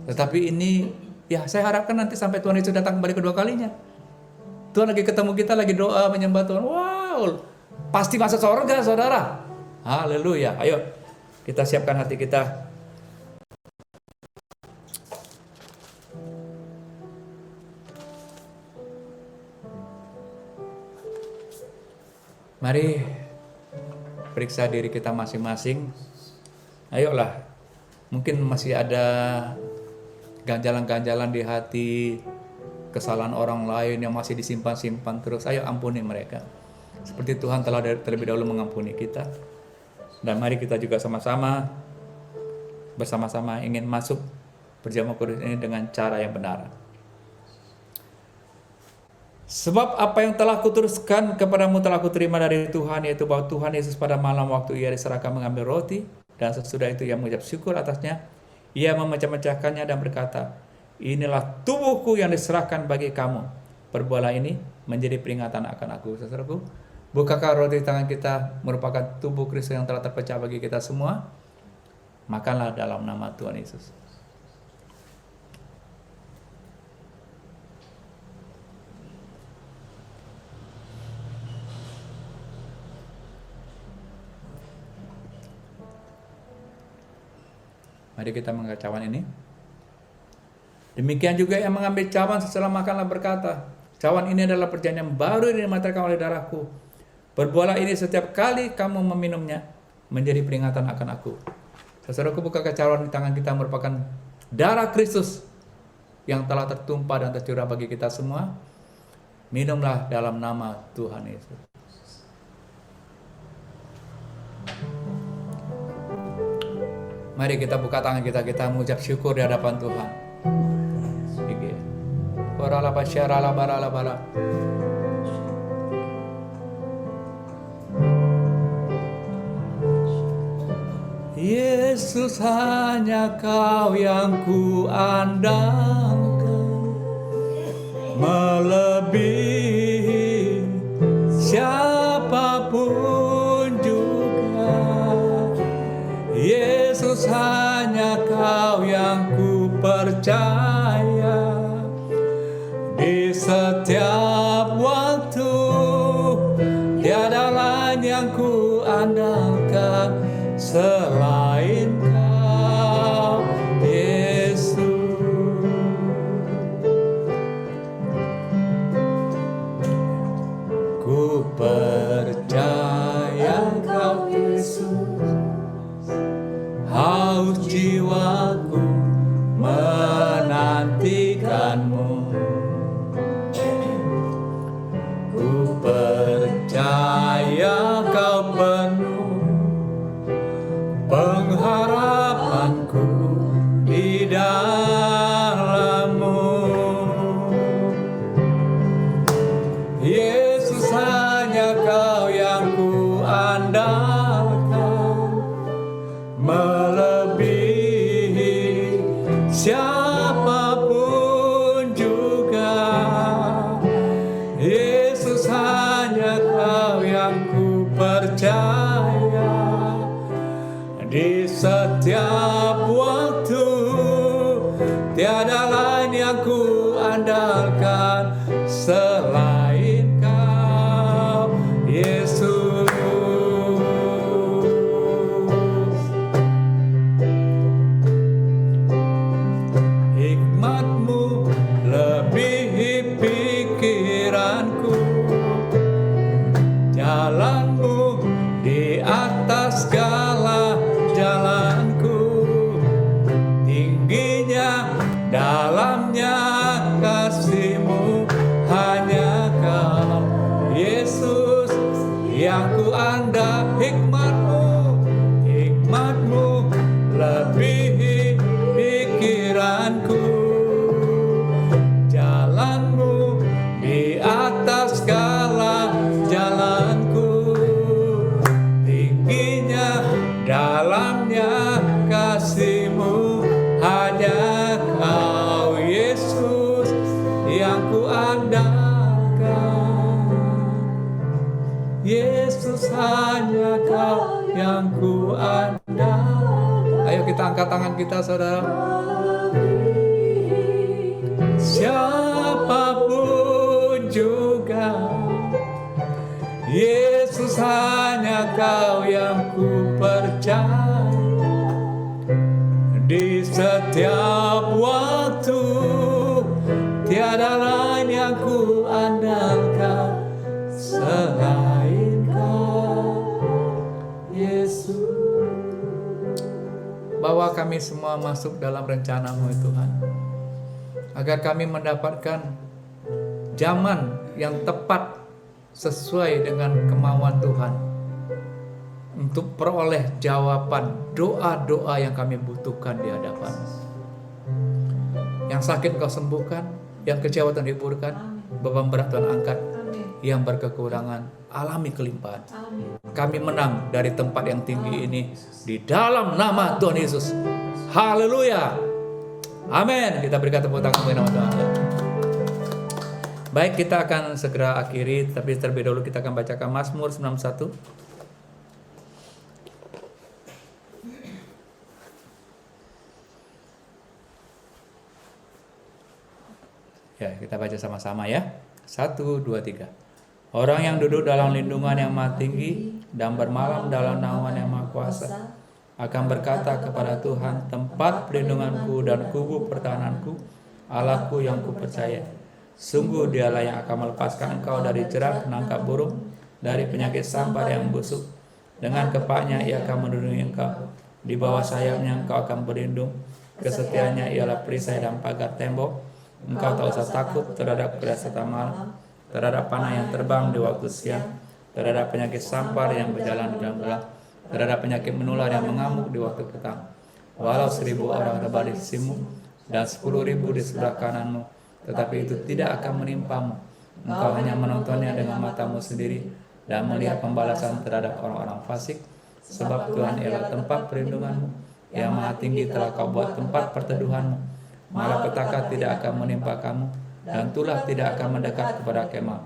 tetapi ini, ya saya harapkan nanti sampai Tuhan Yesus datang kembali kedua kalinya, Tuhan lagi ketemu kita, lagi doa menyembah Tuhan, wow, pasti masuk surga, saudara. Haleluya. Ayo kita siapkan hati kita. Mari periksa diri kita masing-masing. Ayolah, mungkin masih ada ganjalan-ganjalan di hati, kesalahan orang lain yang masih disimpan-simpan terus. Ayo ampuni mereka, seperti Tuhan telah terlebih dahulu mengampuni kita. Dan mari kita juga bersama-sama ingin masuk perjamuan kudus ini dengan cara yang benar. Sebab apa yang telah kuteruskan kepadamu telah kuterima dari Tuhan, yaitu bahwa Tuhan Yesus pada malam waktu ia diserahkan mengambil roti, dan sesudah itu ia mengucap syukur atasnya, ia memecah-mecahkannya dan berkata, inilah tubuhku yang diserahkan bagi kamu, perbuatlah ini menjadi peringatan akan aku. Saudaraku, bukankah roti tangan kita merupakan tubuh Kristus yang telah terpecah bagi kita semua? Makanlah dalam nama Tuhan Yesus. Mari kita mengangkat cawan ini. Demikian juga yang mengambil cawan setelah makanlah berkata, cawan ini adalah perjanjian baru yang dimateraikan oleh darahku. Perbuatlah ini setiap kali kamu meminumnya, menjadi peringatan akan aku. Saudaraku, bukankah cawan di tangan kita merupakan darah Kristus yang telah tertumpah dan tercurah bagi kita semua? Minumlah dalam nama Tuhan Yesus. Mari kita buka tangan kita mengucap syukur di hadapan Tuhan. Yesus, hanya Kau yang ku andalkan. melebihi siapapun juga. Yesus, hanya Kau yang ku percaya. Di setiap waktu tiada lain yang ku andalkan selain Kau, Yesus. Ku percaya Kau, Yesus. Haus jiwaku menantikan-Mu. Ku percaya Kau penuh pengharapanku di dalam-Mu. Yesus, hanya Kau yang ku andalkan, melebihi siapapun juga. Yesus, hanya Kau yang ku percaya. Di setiap waktu tiada lain yang ku andalkan selain Kau, Yesus. Hikmat-Mu lebihi pikiranku, jalan-Mu di atas segala jalanku. Tingginya, dalamnya kasih-Mu, hanya Kau, Yesus, yang ku andal. Hikmat-Mu lebihi pikiranku, jalan-Mu di atas segala jalanku. Tingginya, dalamnya kasih-Mu, hanya Kau, Yesus, yang ku andalkan. Yesus, hanya Kau yang ku andalkan. Ayo kita angkat tangan kita, saudara. Siapapun juga, Yesus, hanya Kau yang ku percaya. Di setiap waktu tiada lain yang ku andalkan selain Kau, Yesus. Bawa kami semua masuk dalam rencana-Mu, Tuhan, agar kami mendapatkan zaman yang tepat sesuai dengan kemauan Tuhan, untuk peroleh jawaban doa-doa yang kami butuhkan di hadapan. Yang sakit Kau sembuhkan, yang kecewa Tuhan hiburkan, beban berat Tuhan angkat, yang berkekurangan alami kelimpahan. Kami menang dari tempat yang tinggi ini di dalam nama Tuhan Yesus. Haleluya. Amin. Kita berikan tepuk tangan bagi nama Tuhan. Baik, kita akan segera akhiri, tapi terlebih dahulu kita akan bacakan Mazmur 91. Ya, kita baca sama-sama ya. 1, 2, 3. Orang yang duduk dalam lindungan yang maha tinggi dan bermalam dalam naungan yang maha kuasa akan berkata kepada Tuhan, tempat pelindunganku dan kubu pertahananku, Allahku yang kupercaya. Sungguh Dialah yang akan melepaskan engkau dari jerat penangkap burung, dari penyakit sampar yang busuk. Dengan kepaknya Ia akan melindungi engkau, di bawah sayapnya engkau akan berlindung. Kesetiaannya ialah perisai dan pagar tembok. Engkau tak usah takut terhadap kedatangan malam, terhadap panah yang terbang di waktu siang, terhadap penyakit sampar yang berjalan di dalam gelap, terhadap penyakit menular yang mengamuk di waktu petang. Walau 1000 orang rebah di sisimu dan 10.000 di sebelah kananmu, tetapi itu tidak akan menimpamu. Engkau hanya menontonnya dengan matamu sendiri dan melihat pembalasan terhadap orang-orang fasik. Sebab Tuhan ialah tempat perlindunganmu, yang maha tinggi telah kau buat tempat perteduhanmu. Malapetaka tidak akan menimpa kamu, dan tulah tidak akan mendekat kepada kemah.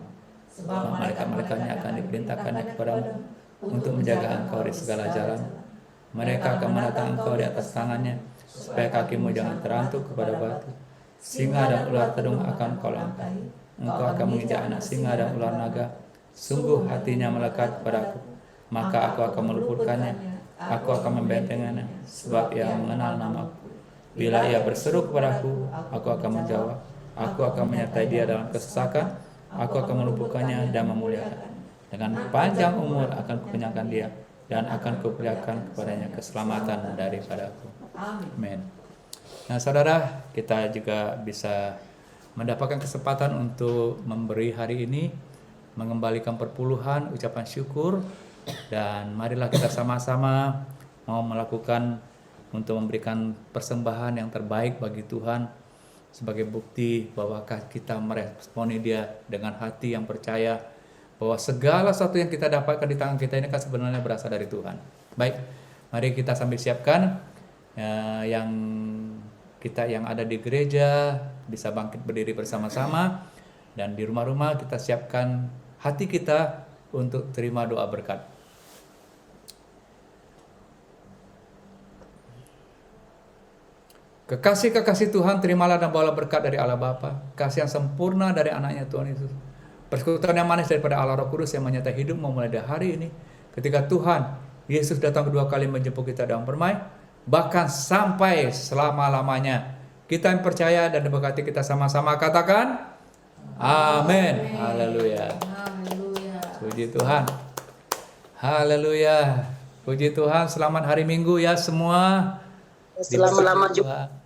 Sebab malaikat-malaikatnya akan diperintahkannya kepadamu untuk menjaga engkau di segala jalan. Mereka akan menatang engkau di atas tangannya, supaya kakimu jangan terantuk kepada batu. Singa dan ular tedung akan kau langkai. Engkau akan menginjak anak singa dan ular naga. Sungguh hatinya melekat kepadaku, maka aku akan meluputkannya. Aku akan membentengannya, sebab ia mengenal namaku. Bila ia berseru kepadaku, aku akan menjawab. Aku akan menyertai dia dalam kesesakan. Aku akan meluputkannya dan memuliakan. Dengan panjang umur akan kukenyangkan dia, dan akan kuperlihatkan kepadanya keselamatan daripadaku. Amin. Nah saudara, kita juga bisa mendapatkan kesempatan untuk memberi hari ini, mengembalikan perpuluhan, ucapan syukur, dan marilah kita sama-sama mau melakukan untuk memberikan persembahan yang terbaik bagi Tuhan, sebagai bukti bahwa kita meresponi dia dengan hati yang percaya bahwa segala sesuatu yang kita dapatkan di tangan kita ini kan sebenarnya berasal dari Tuhan. Baik, mari kita sambil siapkan yang ada di gereja bisa bangkit berdiri bersama-sama, dan di rumah-rumah kita siapkan hati kita untuk terima doa berkat. Kekasih-kekasih Tuhan, terimalah dan bawalah berkat dari Allah Bapa, kasih yang sempurna dari anaknya Tuhan Yesus, persekutuan yang manis daripada Allah Roh Kudus yang menyertai hidup memulai dari hari ini, ketika Tuhan Yesus datang kedua kali menjemput kita dalam permai, bahkan sampai selama-lamanya. Kita yang percaya dan diberkati, kita sama-sama katakan amin. Haleluya. Puji Tuhan. Haleluya. Puji Tuhan. Selamat hari Minggu ya semua. Selamat juga.